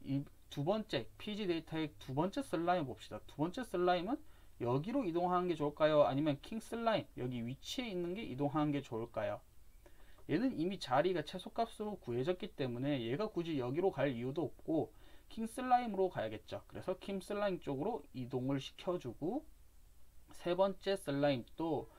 이 두 번째 PG 데이터의 두 번째 슬라임 봅시다. 두 번째 슬라임은 여기로 이동하는 게 좋을까요? 아니면 킹 슬라임 여기 위치에 있는 게 이동하는 게 좋을까요? 얘는 이미 자리가 최소값으로 구해졌기 때문에 얘가 굳이 여기로 갈 이유도 없고 킹 슬라임으로 가야겠죠. 그래서 킹 슬라임 쪽으로 이동을 시켜주고, 세 번째 슬라임도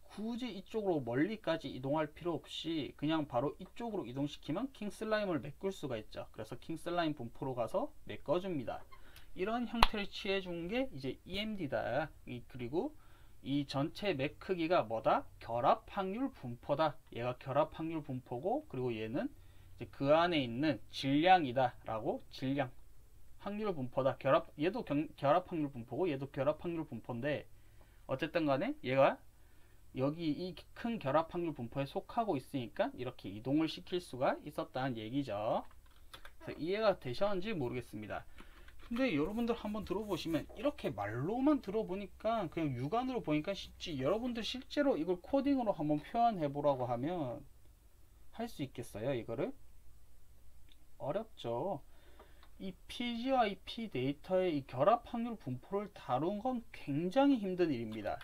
굳이 이쪽으로 멀리까지 이동할 필요 없이 그냥 바로 이쪽으로 이동시키면 킹 슬라임을 메꿀 수가 있죠. 그래서 킹 슬라임 분포로 가서 메꿔줍니다. 이런 형태를 취해준 게 이제 EMD다. 그리고 이 전체 맥 크기가 뭐다? 결합 확률 분포다. 얘가 결합 확률 분포고, 그리고 얘는 이제 그 안에 있는 질량이다 라고, 질량 확률 분포다. 얘도 결합 확률 분포고 얘도 결합 확률 분포인데, 어쨌든 간에 얘가 여기 이 큰 결합 확률 분포에 속하고 있으니까 이렇게 이동을 시킬 수가 있었다는 얘기죠. 그래서 이해가 되셨는지 모르겠습니다. 근데 여러분들 한번 들어보시면, 이렇게 말로만 들어보니까 그냥 육안으로 보니까 쉽지, 여러분들 실제로 이걸 코딩으로 한번 표현해 보라고 하면 할 수 있겠어요? 이거를? 어렵죠. 이 PG와 이 P 데이터의 이 결합 확률 분포를 다룬 건 굉장히 힘든 일입니다.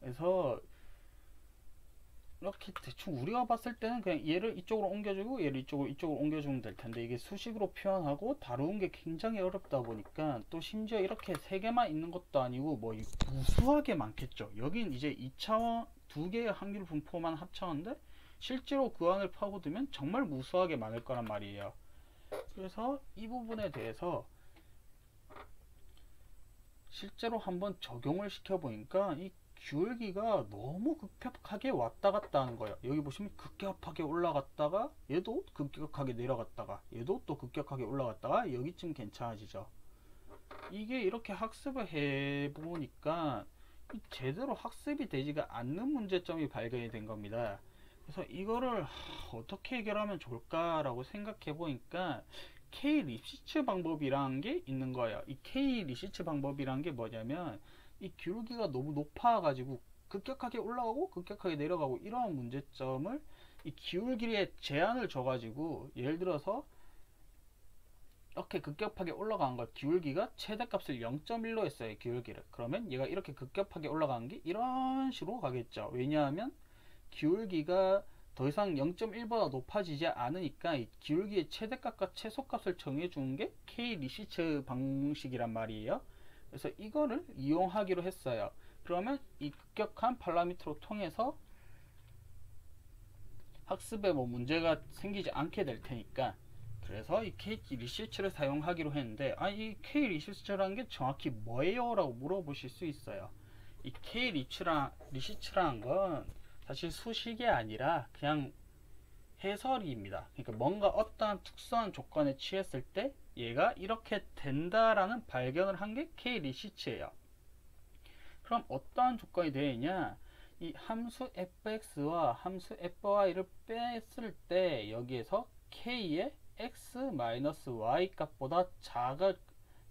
그래서 이렇게 대충 우리가 봤을 때는 그냥 얘를 이쪽으로 옮겨주고 얘를 이쪽으로 옮겨주면 될 텐데, 이게 수식으로 표현하고 다루는 게 굉장히 어렵다 보니까, 또 심지어 이렇게 세 개만 있는 것도 아니고 뭐 무수하게 많겠죠. 여긴 이제 2차원 두 개의 확률 분포만 합쳤는데 실제로 그 안을 파고들면 정말 무수하게 많을 거란 말이에요. 그래서 이 부분에 대해서 실제로 한번 적용을 시켜보니까 이 기울기가 너무 급격하게 왔다 갔다 하는 거예요. 여기 보시면 급격하게 올라갔다가 얘도 급격하게 내려갔다가 얘도 또 급격하게 올라갔다가 여기쯤 괜찮아지죠. 이게 이렇게 학습을 해보니까 제대로 학습이 되지가 않는 문제점이 발견이 된 겁니다. 그래서 이거를 어떻게 해결하면 좋을까라고 생각해 보니까 K 리시츠 방법이라는 게 있는 거예요. 이 K 리시츠 방법이라는 게 뭐냐면, 이 기울기가 너무 높아 가지고 급격하게 올라가고 급격하게 내려가고 이러한 문제점을 이 기울기에 제한을 줘 가지고, 예를 들어서 이렇게 급격하게 올라간 걸 기울기가 최대값을 0.1로 했어요. 기울기를. 그러면 얘가 이렇게 급격하게 올라가는 게 이런 식으로 가겠죠. 왜냐하면 기울기가 더 이상 0.1보다 높아지지 않으니까 이 기울기의 최대값과 최소값을 정해주는 게 K 리시츠 방식이란 말이에요. 그래서 이거를 이용하기로 했어요. 그러면 이 급격한 파라미터로 통해서 학습에 뭐 문제가 생기지 않게 될 테니까, 그래서 이 K 리시츠를 사용하기로 했는데, 이 K 리시츠라는 게 정확히 뭐예요? 라고 물어보실 수 있어요. 이 K 리시츠라는 건 사실 수식이 아니라 그냥 해설입니다. 그러니까 뭔가 어떠한 특수한 조건에 취했을 때 얘가 이렇게 된다라는 발견을 한 게 K 리시츠예요. 그럼 어떠한 조건이 되느냐? 이 함수 fx와 함수 fy를 뺐을 때 여기에서 k의 x-y 값보다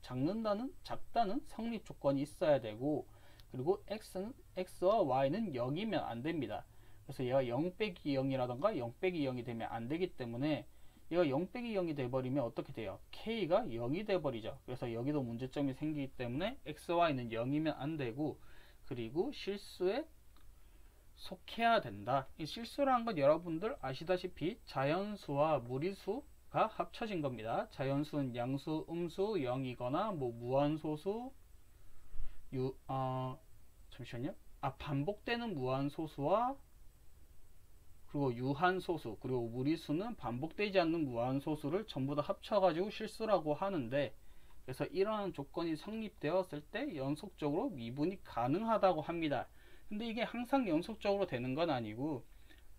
작다는 성립 조건이 있어야 되고, 그리고 x와 y는 0이면 안 됩니다. 그래서 얘가 0 빼기 0이라던가 0 빼기 0이 되면 안 되기 때문에, 얘가 0 빼기 0이 돼버리면 어떻게 돼요? k가 0이 돼버리죠. 그래서 여기도 문제점이 생기기 때문에 x, y는 0이면 안 되고, 그리고 실수에 속해야 된다. 이 실수라는 건 여러분들 아시다시피 자연수와 무리수가 합쳐진 겁니다. 자연수는 양수, 음수, 0이거나 뭐 무한소수, 잠시만요. 반복되는 무한소수와 그리고 유한소수, 그리고 무리수는 반복되지 않는 무한소수를 전부 다 합쳐가지고 실수라고 하는데, 그래서 이러한 조건이 성립되었을 때 연속적으로 미분이 가능하다고 합니다. 근데 이게 항상 연속적으로 되는 건 아니고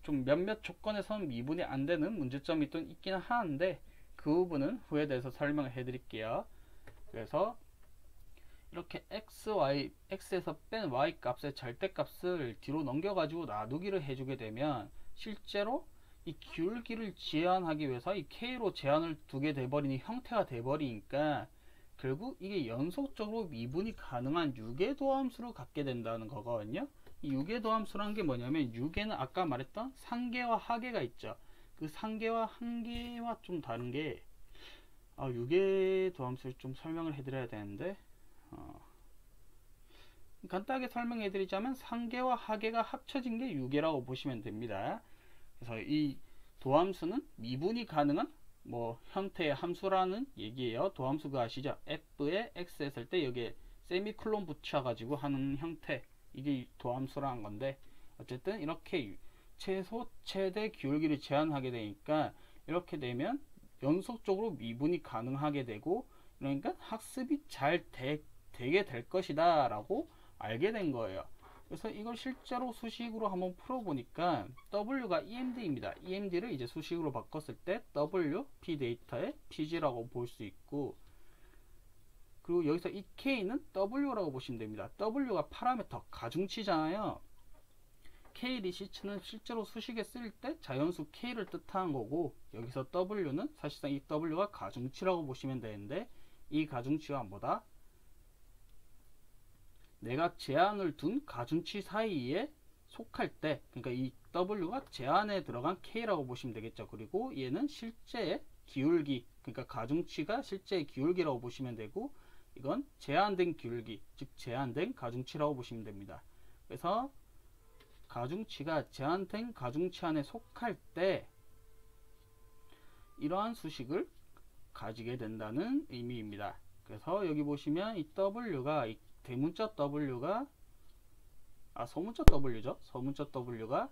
좀 몇몇 조건에서는 미분이 안 되는 문제점이 또 있기는 하는데 그 부분은 후에 대해서 설명을 해 드릴게요. 그래서 이렇게 x에서 뺀 y 값의 절대값을 뒤로 넘겨가지고 놔두기를 해주게 되면 실제로 이 기울기를 제한하기 위해서 이 k로 제한을 두게 돼버리니 형태가 돼버리니까 결국 이게 연속적으로 미분이 가능한 유괴도함수를 갖게 된다는 거거든요. 이 유괴도함수라는 게 뭐냐면 유괴는 아까 말했던 상계와 하계가 있죠. 그 상계와 한계와 좀 다른 게 유괴도함수를 좀 설명을 해드려야 되는데 간단하게 설명해 드리자면 상계와 하계가 합쳐진 게 유괴라고 보시면 됩니다. 그래서 이 도함수는 미분이 가능한 형태의 함수라는 얘기예요. 도함수가 아시죠? f에 x 했을 때 여기에 세미콜론 붙여 가지고 하는 형태, 이게 도함수라는 건데 어쨌든 이렇게 최소 최대 기울기를 제한하게 되니까 이렇게 되면 연속적으로 미분이 가능하게 되고 그러니까 학습이 잘 되게 될 것이다 라고 알게 된 거예요. 그래서 이걸 실제로 수식으로 한번 풀어보니까 W가 EMD입니다. EMD를 이제 수식으로 바꿨을 때 W, P 데이터의 PG라고 볼 수 있고, 그리고 여기서 이 K는 W라고 보시면 됩니다. W가 파라미터, 가중치잖아요. K 리시츠는 실제로 수식에 쓸 때 자연수 K를 뜻하는 거고, 여기서 W는 사실상 이 W가 가중치라고 보시면 되는데, 이 가중치와 뭐다? 내가 제한을 둔 가중치 사이에 속할 때, 그러니까 이 W가 제한에 들어간 K라고 보시면 되겠죠. 그리고 얘는 실제의 기울기, 그러니까 가중치가 실제의 기울기라고 보시면 되고, 이건 제한된 기울기, 즉 제한된 가중치라고 보시면 됩니다. 그래서 가중치가 제한된 가중치 안에 속할 때 이러한 수식을 가지게 된다는 의미입니다. 그래서 여기 보시면 이 W가 이 대문자 W가 소문자 W죠. 소문자 W가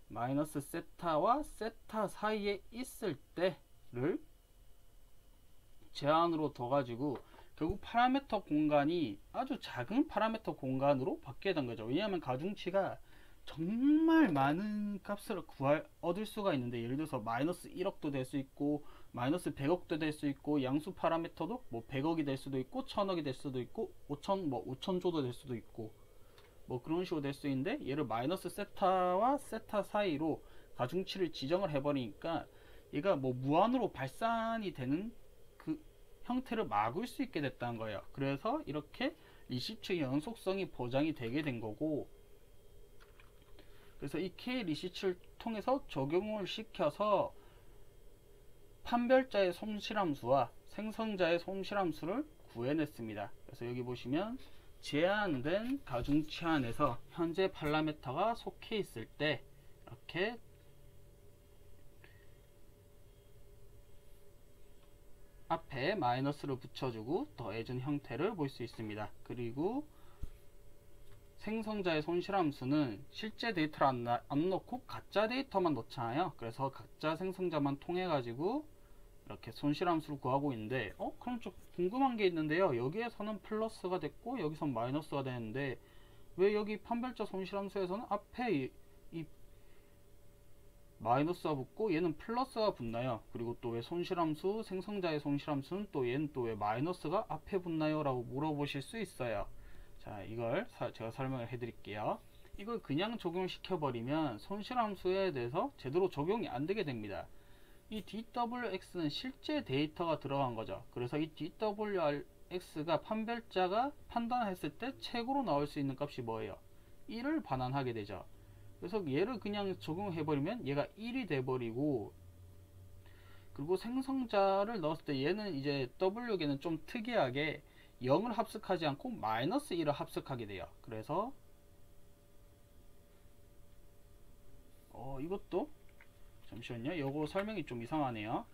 마이너스 세타와 세타 사이에 있을 때를 제한으로 둬 가지고 결국 파라미터 공간이 아주 작은 파라미터 공간으로 바뀌게 된 거죠. 왜냐하면 가중치가 정말 많은 값을 얻을 수가 있는데, 예를 들어서 마이너스 1억도 될 수 있고 마이너스 100억도 될 수 있고, 양수 파라미터도 100억이 될 수도 있고 1000억이 될 수도 있고 5000조도 될 수도 있고 그런 식으로 될 수 있는데, 얘를 마이너스 세타와 세타 사이로 가중치를 지정을 해버리니까 얘가 무한으로 발산이 되는 그 형태를 막을 수 있게 됐다는 거예요. 그래서 이렇게 리시츠 연속성이 보장이 되게 된 거고, 그래서 이 K 리시츠를 통해서 적용을 시켜서 판별자의 손실함수와 생성자의 손실함수를 구해냈습니다. 그래서 여기 보시면 제한된 가중치 안에서 현재 파라미터가 속해 있을 때 이렇게 앞에 마이너스를 붙여주고 더해준 형태를 볼 수 있습니다. 그리고 생성자의 손실함수는 실제 데이터를 안 넣고 가짜 데이터만 넣잖아요. 그래서 가짜 생성자만 통해 가지고 이렇게 손실함수를 구하고 있는데 그럼 좀 궁금한 게 있는데요. 여기에서는 플러스가 됐고 여기선 마이너스가 되는데 왜 여기 판별자 손실함수에서는 앞에 이 마이너스가 붙고 얘는 플러스가 붙나요? 그리고 또 왜 손실함수, 생성자의 손실함수는 또 얘는 또 왜 마이너스가 앞에 붙나요? 라고 물어보실 수 있어요. 자, 이걸 제가 설명을 해 드릴게요. 이걸 그냥 적용시켜 버리면 손실함수에 대해서 제대로 적용이 안 되게 됩니다. 이 DWX는 실제 데이터가 들어간 거죠. 그래서 이 DWX가 판별자가 판단했을 때 최고로 나올 수 있는 값이 뭐예요? 1을 반환하게 되죠. 그래서 얘를 그냥 적용해 버리면 얘가 1이 돼 버리고, 그리고 생성자를 넣었을 때 얘는 이제 W에는 좀 특이하게 0을 합숙하지 않고 마이너스 1을 합숙하게 돼요. 그래서 이것도 잠시만요. 요거 설명이 좀 이상하네요.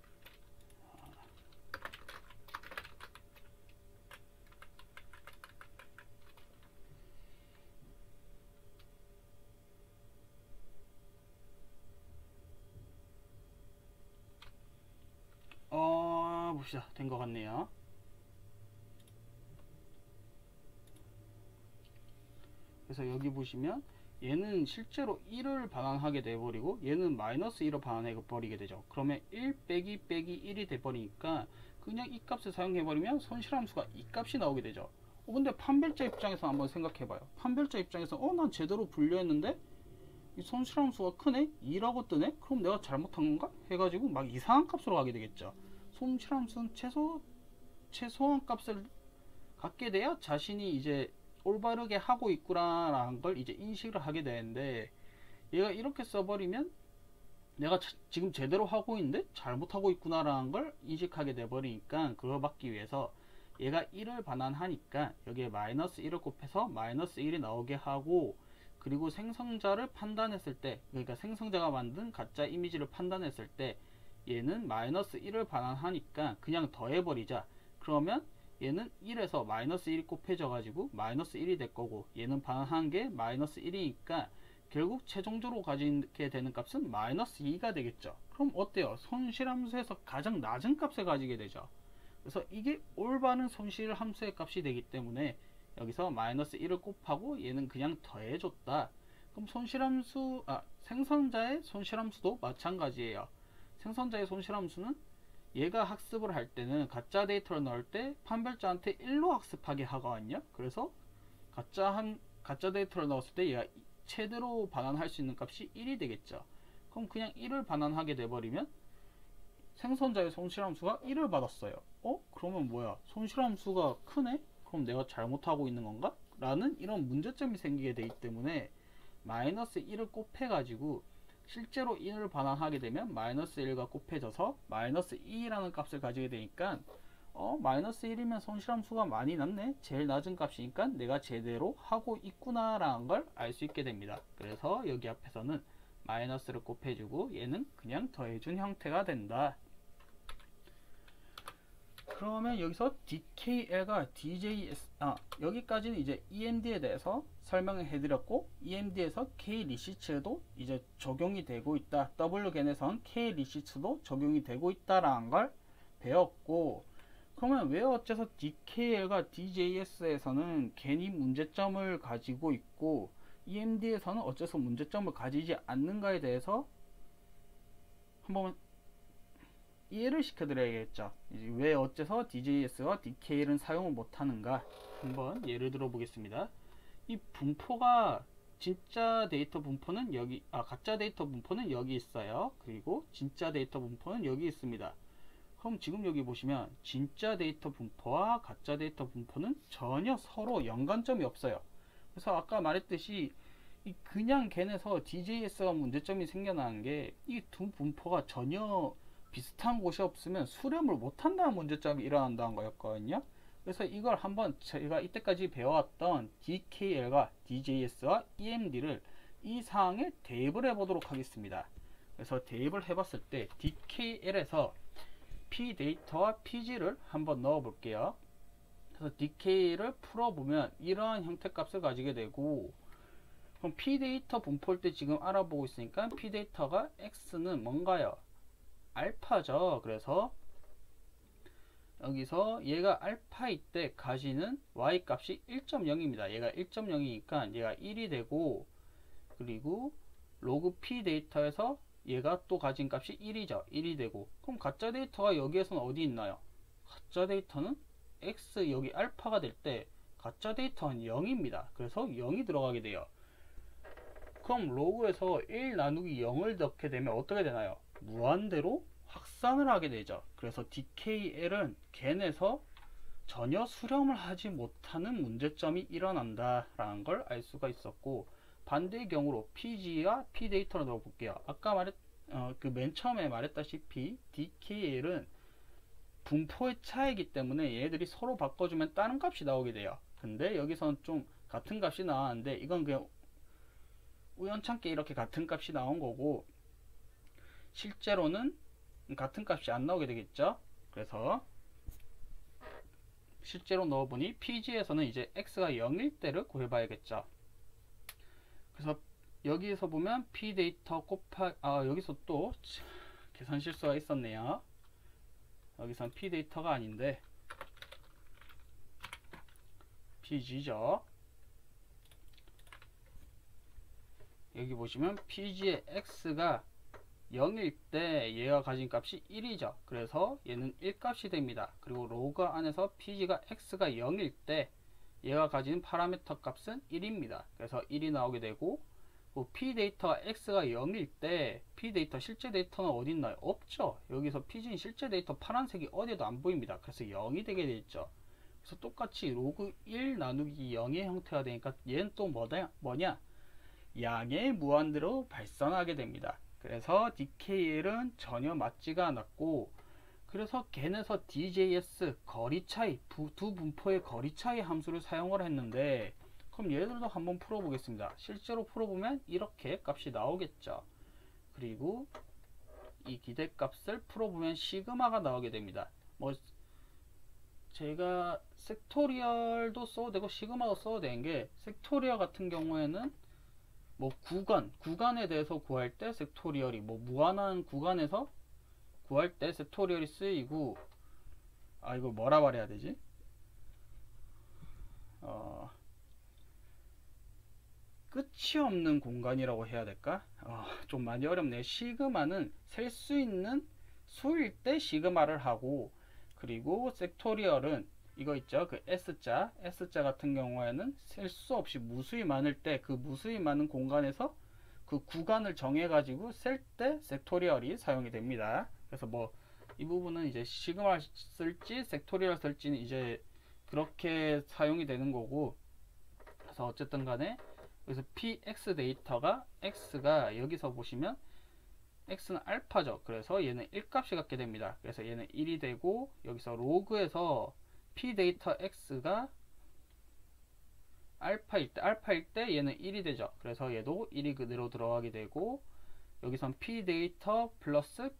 봅시다. 된 것 같네요. 그래서 여기 보시면 얘는 실제로 1을 반환하게 돼버리고 얘는 마이너스 1을 반환해 버리게 되죠. 그러면 1 빼기 1이 돼버리니까 그냥 이 값을 사용해버리면 손실함수가 이 값이 나오게 되죠. 근데 판별자 입장에서 한번 생각해봐요. 판별자 입장에서 난 제대로 분류했는데 이 손실함수가 크네? 2라고 뜨네? 그럼 내가 잘못한 건가? 해가지고 막 이상한 값으로 가게 되겠죠. 손실함수는 최소한 값을 갖게 돼야 자신이 이제 올바르게 하고 있구나라는 걸 이제 인식을 하게 되는데, 얘가 이렇게 써버리면 내가 지금 제대로 하고 있는데 잘못하고 있구나라는 걸 인식하게 돼버리니까, 그걸 막기 위해서 얘가 1을 반환하니까 여기에 마이너스 1을 곱해서 마이너스 1이 나오게 하고, 그리고 생성자를 판단했을 때, 그러니까 생성자가 만든 가짜 이미지를 판단했을 때 얘는 마이너스 1을 반환하니까 그냥 더해버리자. 그러면 얘는 1에서 마이너스 1이 곱해져 가지고 마이너스 1이 될 거고, 얘는 반환한 게 마이너스 1이니까 결국 최종적으로 가지게 되는 값은 마이너스 2가 되겠죠. 그럼 어때요? 손실함수에서 가장 낮은 값을 가지게 되죠. 그래서 이게 올바른 손실함수의 값이 되기 때문에 여기서 마이너스 1을 곱하고 얘는 그냥 더해줬다. 그럼 생성자의 손실함수도 마찬가지예요. 생성자의 손실함수는 얘가 학습을 할 때는 가짜 데이터를 넣을 때 판별자한테 1로 학습하게 하거든요. 그래서 가짜 데이터를 넣었을 때 얘가 최대로 반환할 수 있는 값이 1이 되겠죠. 그럼 그냥 1을 반환하게 돼버리면 생성자의 손실함수가 1을 받았어요. 그러면 뭐야? 손실함수가 크네? 그럼 내가 잘못하고 있는 건가? 라는 이런 문제점이 생기게 되기 때문에 마이너스 1을 곱해가지고 실제로 1을 반환하게 되면 마이너스 1과 곱해져서 마이너스 2라는 값을 가지게 되니까 마이너스 1이면 손실함수가 많이 낮네? 제일 낮은 값이니까 내가 제대로 하고 있구나 라는 걸 알 수 있게 됩니다. 그래서 여기 앞에서는 마이너스를 곱해주고 얘는 그냥 더해준 형태가 된다. 그러면 여기서 DKL과 DJS, 여기까지는 이제 EMD에 대해서 설명을 해드렸고, EMD에서 K-리시츠도 이제 적용이 되고 있다. W겐에선 K-리시츠도 적용이 되고 있다라는 걸 배웠고, 그러면 왜 어째서 DKL과 DJS에서는 괜히 문제점을 가지고 있고 EMD에서는 어째서 문제점을 가지지 않는가에 대해서 한번 이해를 시켜드려야겠죠. 왜 어째서 DJS와 DKL은 사용을 못하는가 한번 예를 들어 보겠습니다. 이 분포가 진짜 데이터 분포는 여기, 가짜 데이터 분포는 여기 있어요. 그리고 진짜 데이터 분포는 여기 있습니다. 그럼 지금 여기 보시면 진짜 데이터 분포와 가짜 데이터 분포는 전혀 서로 연관점이 없어요. 그래서 아까 말했듯이 그냥 걔네서 DJS가 문제점이 생겨나는 게 이 두 분포가 전혀 비슷한 곳이 없으면 수렴을 못한다는 문제점이 일어난다는 거였거든요. 그래서 이걸 한번 제가 이때까지 배워왔던 DKL과 DJS와 EMD를 이 사항에 대입을 해보도록 하겠습니다. 그래서 대입을 해봤을 때 DKL에서 P데이터와 PG를 한번 넣어 볼게요. 그래서 DK를 풀어보면 이러한 형태값을 가지게 되고, 그럼 P데이터 분포일 때 지금 알아보고 있으니까 P데이터가 X는 뭔가요? 알파죠. 그래서 여기서 얘가 알파일 때 가지는 Y 값이 1.0입니다. 얘가 1.0이니까 얘가 1이 되고, 그리고 로그 P 데이터에서 얘가 또 가진 값이 1이죠. 1이 되고, 그럼 가짜 데이터가 여기에서는 어디 있나요? 가짜 데이터는 X 여기 알파가 될 때 가짜 데이터는 0입니다. 그래서 0이 들어가게 돼요. 그럼 로그에서 1 나누기 0을 넣게 되면 어떻게 되나요? 무한대로 확산을 하게 되죠. 그래서 DKL은 겐에서 전혀 수렴을 하지 못하는 문제점이 일어난다 라는 걸 알 수가 있었고, 반대의 경우로 PG와 P데이터를 넣어볼게요. 아까 맨 처음에 말했다시피 DKL은 분포의 차이기 때문에 얘들이 서로 바꿔주면 다른 값이 나오게 돼요. 근데 여기서는 좀 같은 값이 나왔는데 이건 그냥 우연찮게 이렇게 같은 값이 나온 거고, 실제로는 같은 값이 안 나오게 되겠죠. 그래서 실제로 넣어보니 PG에서는 이제 X가 0일 때를 구해봐야겠죠. 그래서 여기에서 보면 P데이터 여기서 또 계산 실수가 있었네요. 여기선 P데이터가 아닌데 PG죠. 여기 보시면 PG의 X가 0일 때 얘가 가진 값이 1이죠. 그래서 얘는 1값이 됩니다. 그리고 로그 안에서 PG가 X가 0일 때 얘가 가진 파라미터 값은 1입니다. 그래서 1이 나오게 되고, P 데이터가 X가 0일 때 P 데이터 실제 데이터는 어디 있나요? 없죠. 여기서 PG는 실제 데이터 파란색이 어디에도 안 보입니다. 그래서 0이 되게 되죠. 그래서 똑같이 로그 1 나누기 0의 형태가 되니까 얘는 또 뭐냐? 양의 무한대로 발산하게 됩니다. 그래서 DKL은 전혀 맞지가 않았고, 그래서 겐에서 DJS 거리 차이, 두 분포의 거리 차이 함수를 사용을 했는데, 그럼 얘들도 한번 풀어보겠습니다. 실제로 풀어보면 이렇게 값이 나오겠죠. 그리고 이 기대값을 풀어보면 시그마가 나오게 됩니다. 뭐 제가 섹토리얼도 써도 되고 시그마도 써도 되는 게, 섹토리얼 같은 경우에는 뭐 구간에 대해서 구할 때 섹토리얼이, 뭐 무한한 구간에서 구할 때 섹토리얼이 쓰이고, 이거 뭐라 말해야 되지? 끝이 없는 공간이라고 해야 될까? 좀 많이 어렵네요. 시그마는 셀 수 있는 수일 때 시그마를 하고, 그리고 섹토리얼은 이거 있죠, 그 S자 같은 경우에는 셀 수 없이 무수히 많을 때 그 무수히 많은 공간에서 그 구간을 정해 가지고 셀 때 섹토리얼이 사용이 됩니다. 그래서 뭐 이 부분은 이제 시그마 쓸지 섹토리얼 쓸지는 이제 그렇게 사용이 되는 거고, 그래서 어쨌든 간에 여기서 px 데이터가 x가 여기서 보시면 x는 알파죠. 그래서 얘는 1값이 갖게 됩니다. 그래서 얘는 1이 되고, 여기서 로그에서 p 데이터 x가 알파일 때 얘는 1이 되죠. 그래서 얘도 1이 그대로 들어가게 되고, 여기선 p 데이터 플러스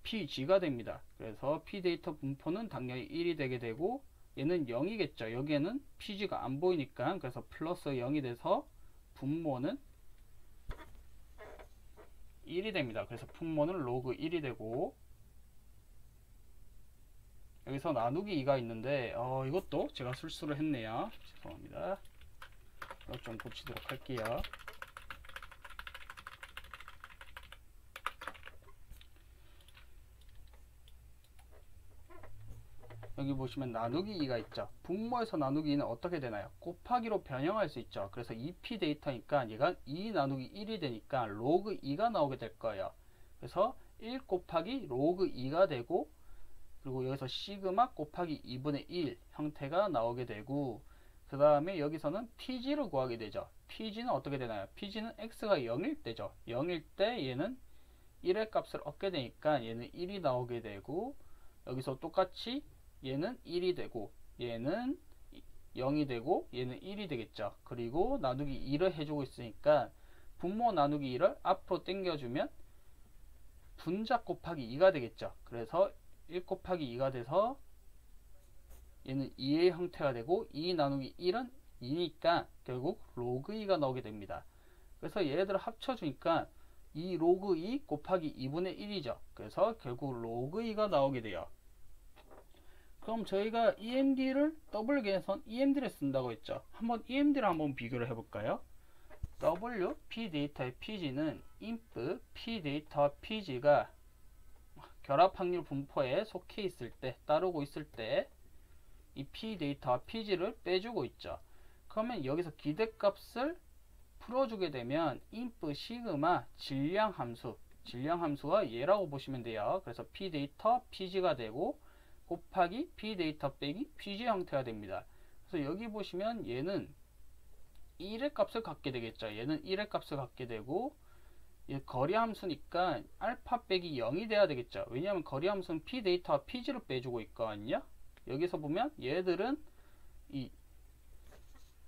pg가 됩니다. 그래서 p 데이터 분포는 당연히 1이 되게 되고, 얘는 0이겠죠. 여기에는 pg가 안 보이니까, 그래서 플러스 0이 돼서 분모는 1이 됩니다. 그래서 분모는 로그 1이 되고, 여기서 나누기 2가 있는데 이것도 제가 실수를 했네요. 죄송합니다. 이거 좀 고치도록 할게요. 여기 보시면 나누기 2가 있죠. 분모에서 나누기 2는 어떻게 되나요? 곱하기로 변형할 수 있죠. 그래서 2p 데이터니까 얘가 2 나누기 1이 되니까 로그 2가 나오게 될 거예요. 그래서 1 곱하기 로그 2가 되고, 그리고 여기서 시그마 곱하기 2분의 1 형태가 나오게 되고, 그 다음에 여기서는 pg를 구하게 되죠. pg는 어떻게 되나요? pg는 x가 0일 때죠. 0일 때 얘는 1의 값을 얻게 되니까 얘는 1이 나오게 되고, 여기서 똑같이 얘는 1이 되고, 얘는 0이 되고, 얘는 1이 되겠죠. 그리고 나누기 2를 해주고 있으니까 분모 나누기 2를 앞으로 당겨주면 분자 곱하기 2가 되겠죠. 그래서 1 곱하기 2가 돼서 얘는 2의 형태가 되고, 2 나누기 1은 2니까 결국 로그 2가 나오게 됩니다. 그래서 얘들을 합쳐주니까 2 로그 2 곱하기 2분의 1이죠. 그래서 결국 로그 2가 나오게 돼요. 그럼 저희가 EMD를 W계에선 EMD를 쓴다고 했죠. 한번 EMD를 한번 비교를 해볼까요? W P데이터의 PG는 inf P데이터와 PG가 결합 확률 분포에 속해 있을 때, 따르고 있을 때 이 P데이터와 PG를 빼주고 있죠. 그러면 여기서 기대값을 풀어주게 되면 inf 시그마 질량 함수가 얘라고 보시면 돼요. 그래서 P데이터 PG가 되고, 곱하기 P데이터 빼기 PG 형태가 됩니다. 그래서 여기 보시면 얘는 1의 값을 갖게 되겠죠. 얘는 1의 값을 갖게 되고, 얘 거리 함수니까 알파 빼기 0이 돼야 되겠죠. 왜냐하면 거리 함수는 P데이터와 PG를 빼주고 있거든요. 여기서 보면 얘들은 이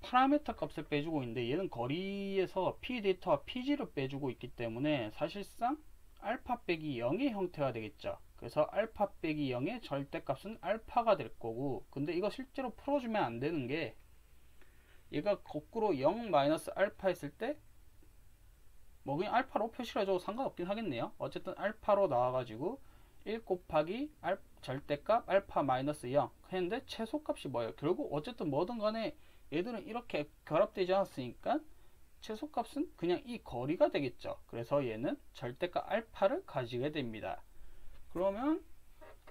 파라미터 값을 빼주고 있는데, 얘는 거리에서 P데이터와 PG를 빼주고 있기 때문에 사실상 알파 빼기 0의 형태가 되겠죠. 그래서 알파 빼기 0의 절대값은 알파가 될 거고, 근데 이거 실제로 풀어주면 안 되는 게, 얘가 거꾸로 0 마이너스 알파 했을 때 뭐 그냥 알파로 표시를 해줘도 상관없긴 하겠네요. 어쨌든 알파로 나와가지고 1 곱하기 절대값 알파 마이너스 0 했는데 최소값이 뭐예요? 결국 어쨌든 뭐든 간에 얘들은 이렇게 결합되지 않았으니까 최소값은 그냥 이 거리가 되겠죠. 그래서 얘는 절대값 알파를 가지게 됩니다. 그러면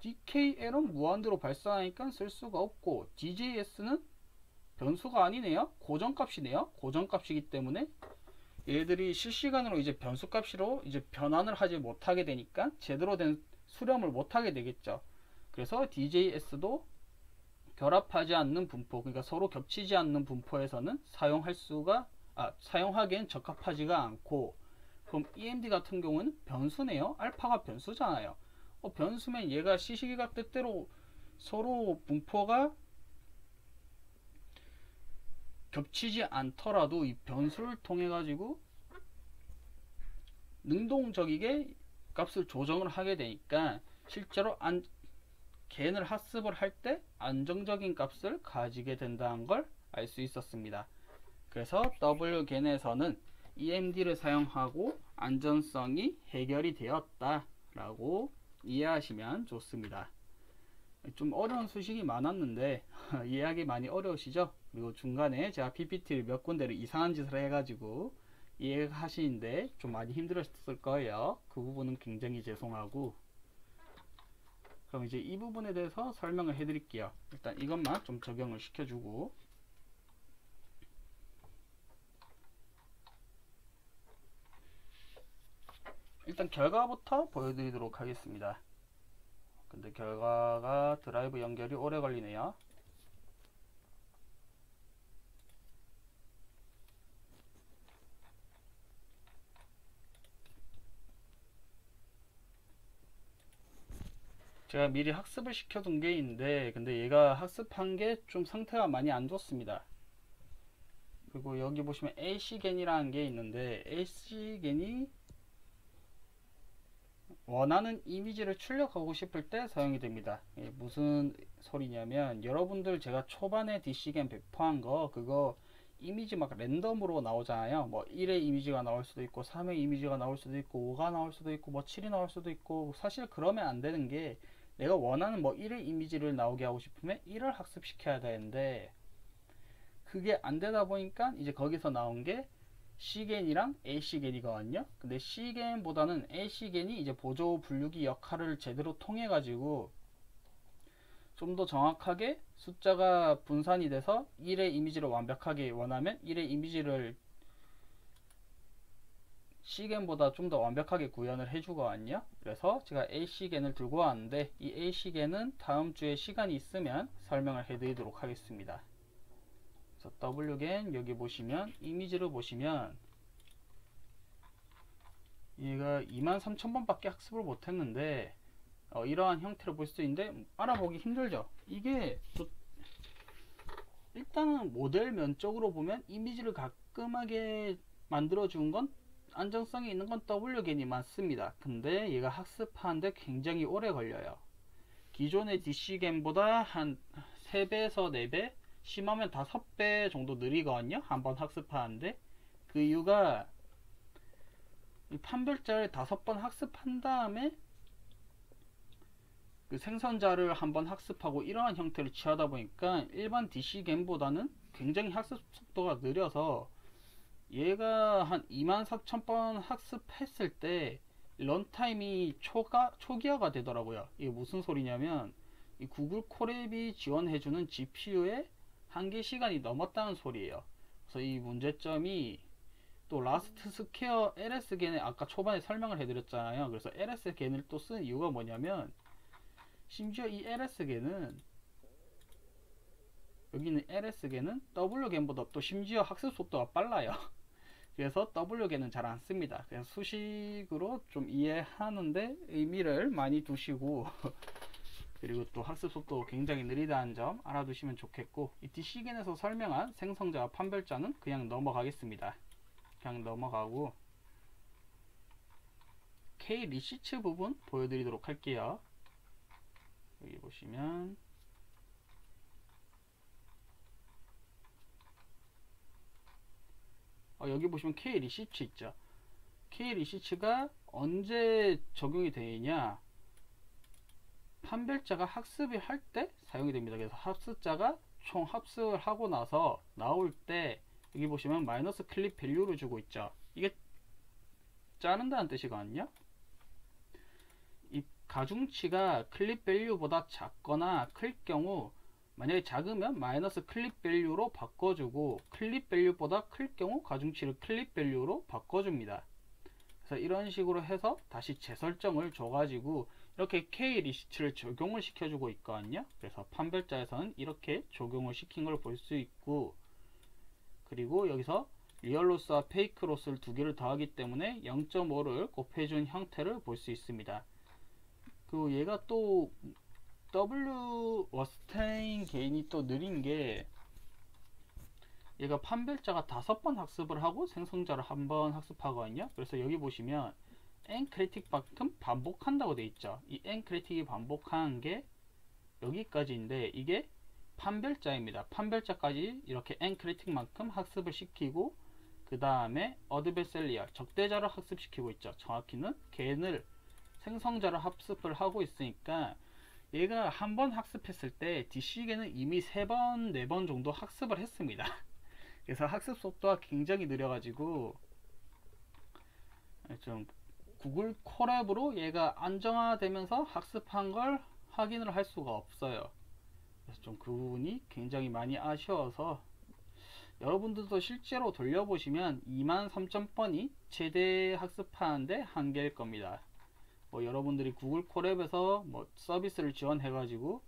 DKL은 무한대로 발생하니까 쓸 수가 없고, DJS는 변수가 아니네요. 고정값이네요. 고정값이기 때문에 얘들이 실시간으로 이제 변수값으로 이제 변환을 하지 못하게 되니까 제대로 된 수렴을 못하게 되겠죠. 그래서 DJS도 결합하지 않는 분포, 그러니까 서로 겹치지 않는 분포에서는 사용하기엔 적합하지가 않고, 그럼 EMD 같은 경우는 변수네요. 알파가 변수잖아요. 변수면 얘가 시시기가 때때로 서로 분포가 겹치지 않더라도 이 변수를 통해 가지고 능동적이게 값을 조정을 하게 되니까 실제로 겐을 학습을 할 때 안정적인 값을 가지게 된다는 걸 알 수 있었습니다. 그래서 W겐에서는 EMD를 사용하고 안전성이 해결이 되었다 라고 이해하시면 좋습니다. 좀 어려운 수식이 많았는데 이해하기 많이 어려우시죠? 그리고 중간에 제가 PPT를 몇 군데를 이상한 짓을 해가지고 이해하시는데 좀 많이 힘들었을 거예요. 그 부분은 굉장히 죄송하고, 그럼 이제 이 부분에 대해서 설명을 해 드릴게요. 일단 이것만 좀 적용을 시켜주고, 일단 결과부터 보여드리도록 하겠습니다. 근데 결과가 드라이브 연결이 오래 걸리네요. 제가 미리 학습을 시켜둔 게 있는데, 근데 얘가 학습한 게 좀 상태가 많이 안 좋습니다. 그리고 여기 보시면 AC겐이라는 게 있는데, AC겐이 원하는 이미지를 출력하고 싶을 때 사용이 됩니다. 무슨 소리냐면, 여러분들 제가 초반에 DC겐 배포한 거 그거 이미지 막 랜덤으로 나오잖아요. 뭐 1의 이미지가 나올 수도 있고 3의 이미지가 나올 수도 있고 5가 나올 수도 있고 뭐 7이 나올 수도 있고, 사실 그러면 안 되는 게, 내가 원하는 뭐 1의 이미지를 나오게 하고 싶으면 1을 학습시켜야 되는데 그게 안 되다 보니까 이제 거기서 나온 게 C겐이랑 AC겐이거든요. 근데 C겐보다는 AC겐이 이제 보조 분류기 역할을 제대로 통해 가지고 좀 더 정확하게 숫자가 분산이 돼서 1의 이미지를 완벽하게 원하면 1의 이미지를 C겐보다 좀 더 완벽하게 구현을 해주거든요. 그래서 제가 AC겐을 들고 왔는데, 이 AC겐은 다음 주에 시간이 있으면 설명을 해드리도록 하겠습니다. 그래서 W겐 여기 보시면 이미지를 보시면 얘가 23,000번 밖에 학습을 못했는데 이러한 형태로 볼 수 있는데 알아보기 힘들죠. 이게 일단은 모델 면적으로 보면 이미지를 가끔하게 만들어 준 건 안정성이 있는 건 W겐이 맞습니다. 근데 얘가 학습하는데 굉장히 오래 걸려요. 기존의 DC겐보다 한 3배에서 4배, 심하면 5배 정도 느리거든요. 한번 학습하는데. 그 이유가 이 판별자를 5번 학습한 다음에 그 생성자를 한번 학습하고 이러한 형태를 취하다 보니까 일반 DC겐보다는 굉장히 학습 속도가 느려서 얘가 한 24,000번 학습했을 때 런타임이 초기화가 되더라고요. 이게 무슨 소리냐면, 이 구글 콜앱이 지원해주는 GPU의 한계 시간이 넘었다는 소리예요. 그래서 이 문제점이 또 라스트 스퀘어 LS겐에 아까 초반에 설명을 해드렸잖아요. 그래서 LS겐을 또 쓴 이유가 뭐냐면, 심지어 이 LS겐은, 여기 있는 LS겐은 W겐보다 또 심지어 학습 속도가 빨라요. 그래서 W겐은 잘 안 씁니다. 그래서 수식으로 좀 이해하는데 의미를 많이 두시고 그리고 또 학습 속도 굉장히 느리다는 점 알아두시면 좋겠고, 이 DC겐에서 설명한 생성자와 판별자는 그냥 넘어가겠습니다. 그냥 넘어가고 K 리시츠 부분 보여드리도록 할게요. 여기 보시면 여기 보시면 K 리시츠 있죠. K 리시츠가 언제 적용이 되느냐, 판별자가 학습을 할 때 사용이 됩니다. 그래서 학습자가 총 합습을 하고 나서 나올 때 여기 보시면 마이너스 클립 밸류를 주고 있죠. 이게 자른다는 뜻이거든요. 이 가중치가 클립 밸류보다 작거나 클 경우, 만약에 작으면 마이너스 클립 밸류로 바꿔주고, 클립 밸류보다 클 경우 가중치를 클립 밸류로 바꿔줍니다. 그래서 이런 식으로 해서 다시 재설정을 줘가지고 이렇게 K 리시트를 적용을 시켜주고 있거든요. 그래서 판별자에서는 이렇게 적용을 시킨 걸 볼 수 있고, 그리고 여기서 리얼 로스와 페이크 로스를 두 개를 더하기 때문에 0.5를 곱해준 형태를 볼 수 있습니다. 그리고 얘가 또 W 워스테인 개인이 또 느린 게, 얘가 판별자가 5번 학습을 하고 생성자를 1번 학습하거든요. 그래서 여기 보시면 n크리틱만큼 반복한다고 돼 있죠. 이 n크리틱이 반복하는 게 여기까지인데, 이게 판별자입니다. 판별자까지 이렇게 n크리틱만큼 학습을 시키고, 그 다음에 어드베셀리얼 적대자를 학습시키고 있죠. 정확히는 겐을 생성자를 학습을 하고 있으니까, 얘가 한 번 학습했을 때 DC겐은 이미 3번, 4번 정도 학습을 했습니다. 그래서 학습 속도가 굉장히 느려가지고 좀 구글 콜앱으로 얘가 안정화되면서 학습한 걸 확인을 할 수가 없어요. 그래서 좀 그 부분이 굉장히 많이 아쉬워서, 여러분들도 실제로 돌려보시면 23,000번이 최대 학습하는데 한계일 겁니다. 뭐 여러분들이 구글 콜앱에서 뭐 서비스를 지원해가지고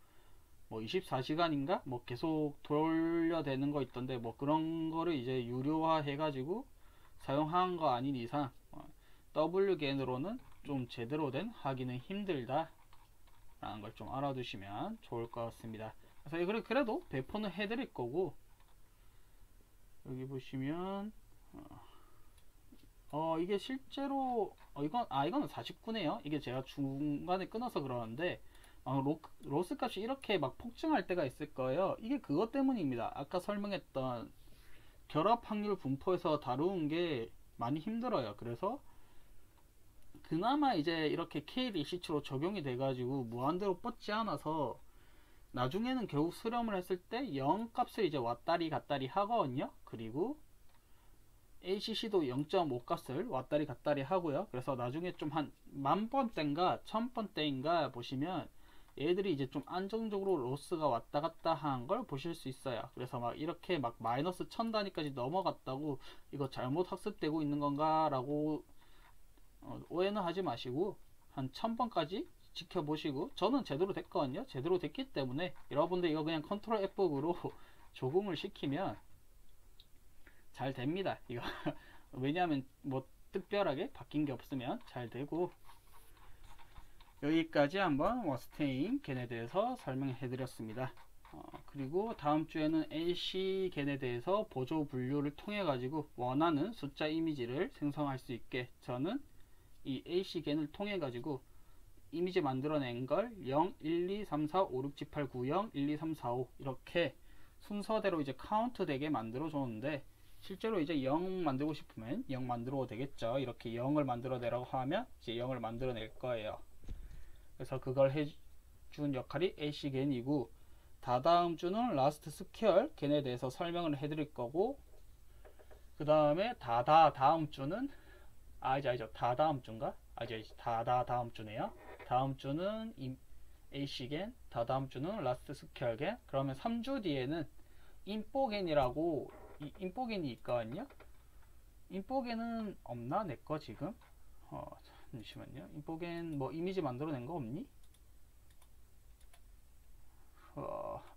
뭐 24시간인가 뭐 계속 돌려대는 거 있던데, 뭐 그런 거를 이제 유료화 해가지고 사용한 거 아닌 이상 W겐으로는 좀 제대로 된 하기는 힘들다 라는 걸 좀 알아두시면 좋을 것 같습니다. 그래서 그래도 배포는 해드릴 거고, 여기 보시면 이게 실제로 이거는 49네요 이게 제가 중간에 끊어서 그러는데, 로스 값이 이렇게 막 폭증할 때가 있을 거예요. 이게 그것 때문입니다. 아까 설명했던 결합 확률 분포에서 다루는 게 많이 힘들어요. 그래서 그나마 이제 이렇게 K 리시트로 적용이 돼 가지고 무한대로 뻗지 않아서, 나중에는 결국 수렴을 했을 때 0 값을 이제 왔다리 갔다리 하거든요. 그리고 ACC도 0.5 값을 왔다리 갔다리 하고요. 그래서 나중에 좀 한 10,000번대인가 1000번대인가 보시면 얘들이 이제 좀 안정적으로 로스가 왔다 갔다 하는 걸 보실 수 있어요. 그래서 막 이렇게 막 마이너스 1000 단위까지 넘어갔다고 이거 잘못 학습되고 있는 건가 라고 오해는 하지 마시고, 한 1000번까지 지켜보시고, 저는 제대로 됐거든요. 제대로 됐기 때문에 여러분들 이거 그냥 컨트롤 F6으로 적응을 시키면 잘 됩니다. 이거 왜냐하면 뭐 특별하게 바뀐 게 없으면 잘 되고. 여기까지 한번 워스테인 겐에 대해서 설명해 드렸습니다. 그리고 다음 주에는 AC 겐에 대해서 보조 분류를 통해 가지고 원하는 숫자 이미지를 생성할 수 있게, 저는 이 AC 겐을 통해 가지고 이미지 만들어낸 걸 0, 1, 2, 3, 4, 5, 6, 7, 8, 9, 0, 1, 2, 3, 4, 5 이렇게 순서대로 이제 카운트 되게 만들어 줬는데, 실제로 이제 0 만들고 싶으면 0 만들어도 되겠죠. 이렇게 0을 만들어 내라고 하면 이제 0을 만들어 낼 거예요. 그래서 그걸 해준 역할이 AC 겐이고, 다다음 주는 라스트 스퀘어 겐에 대해서 설명을 해드릴 거고, 그 다음에 다음 주는 아니죠 다다음 주인가? 다음 주네요. 다음 주는 AC 겐, 다다음 주는 라스트 스퀘어 겐. 그러면 3주 뒤에는 인포겐이라고 인포겐이 있거든요. 인포겐은 없나? 내거 지금? 잠시만요. 인포겐 뭐 이미지 만들어낸 거 없니?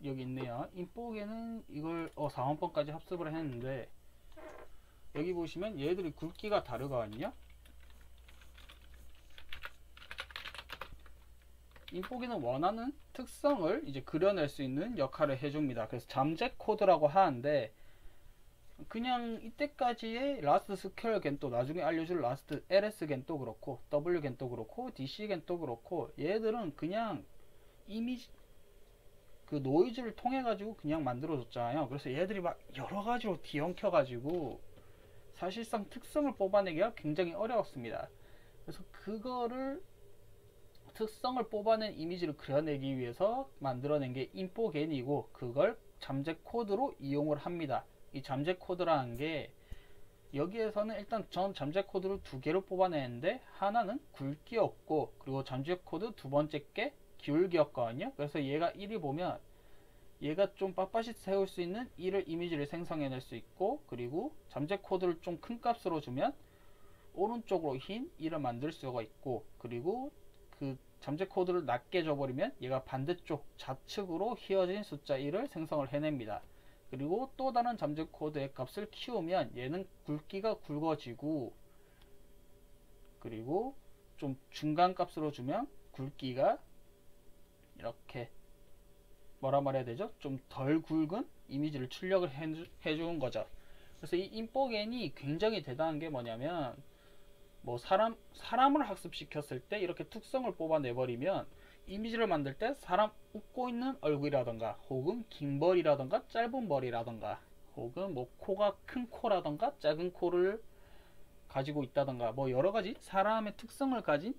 여기 있네요. 인포겐은 이걸 4번까지 합습을 했는데, 여기 보시면 얘들이 굵기가 다르거든요. 인포겐은 원하는 특성을 이제 그려낼 수 있는 역할을 해줍니다. 그래서 잠재 코드라고 하는데, 그냥 이때까지의 라스트 스퀘어 겐도, 나중에 알려줄 라스트 LS 겐도 그렇고 W 겐도 그렇고 DC 겐도 그렇고, 얘들은 그냥 이미지 그 노이즈를 통해 가지고 그냥 만들어 줬잖아요. 그래서 얘들이 막 여러 가지로 뒤엉켜 가지고 사실상 특성을 뽑아내기가 굉장히 어려웠습니다. 그래서 그거를 특성을 뽑아낸 이미지를 그려내기 위해서 만들어낸 게 인포겐이고, 그걸 잠재 코드로 이용을 합니다. 이 잠재 코드라는 게 여기에서는 일단 전 잠재 코드를 두 개로 뽑아내는데 하나는 굵기였고 그리고 잠재 코드 두 번째 게 기울기였거든요. 그래서 얘가 1이 보면 얘가 좀 빳빳이 세울 수 있는 1을 이미지를 생성해낼 수 있고 그리고 잠재 코드를 좀 큰 값으로 주면 오른쪽으로 흰 1을 만들 수가 있고 그리고 그 잠재 코드를 낮게 줘버리면 얘가 반대쪽 좌측으로 휘어진 숫자 1을 생성을 해냅니다. 그리고 또 다른 잠재 코드의 값을 키우면 얘는 굵기가 굵어지고 그리고 좀 중간 값으로 주면 굵기가 이렇게 뭐라 말해야 되죠? 좀 덜 굵은 이미지를 출력을 해주는 거죠. 그래서 이 인포겐이 굉장히 대단한 게 뭐냐면 뭐 사람을 학습시켰을 때 이렇게 특성을 뽑아내버리면 이미지를 만들 때 사람 웃고 있는 얼굴이라던가 혹은 긴 머리라던가 짧은 머리라던가 혹은 뭐 코가 큰 코라던가 작은 코를 가지고 있다던가 뭐 여러가지 사람의 특성을 가진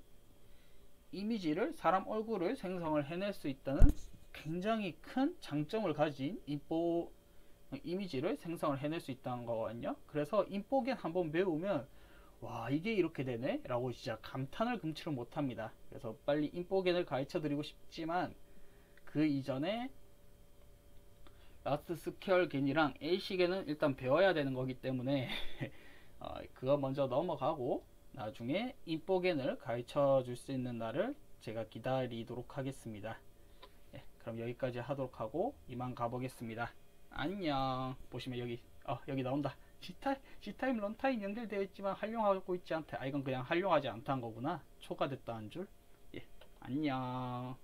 이미지를 사람 얼굴을 생성을 해낼 수 있다는 굉장히 큰 장점을 가진 인포 이미지를 생성을 해낼 수 있다는 거거든요. 그래서 인포겐 한번 배우면 와 이게 이렇게 되네 라고 진짜 감탄을 금치를 못합니다. 그래서 빨리 인포겐을 가르쳐 드리고 싶지만 그 이전에 라스트 스퀘어 겐이랑 A식에는 일단 배워야 되는 거기 때문에 그거 먼저 넘어가고 나중에 인포겐을 가르쳐 줄 수 있는 날을 제가 기다리도록 하겠습니다. 그럼 여기까지 하도록 하고 이만 가보겠습니다. 안녕. 보시면 여기 나온다. C타임 런타임 연결되어 있지만 활용하고 있지 않다. 이건 그냥 활용하지 않다는 거구나. 초과됐다는 줄. 안녕.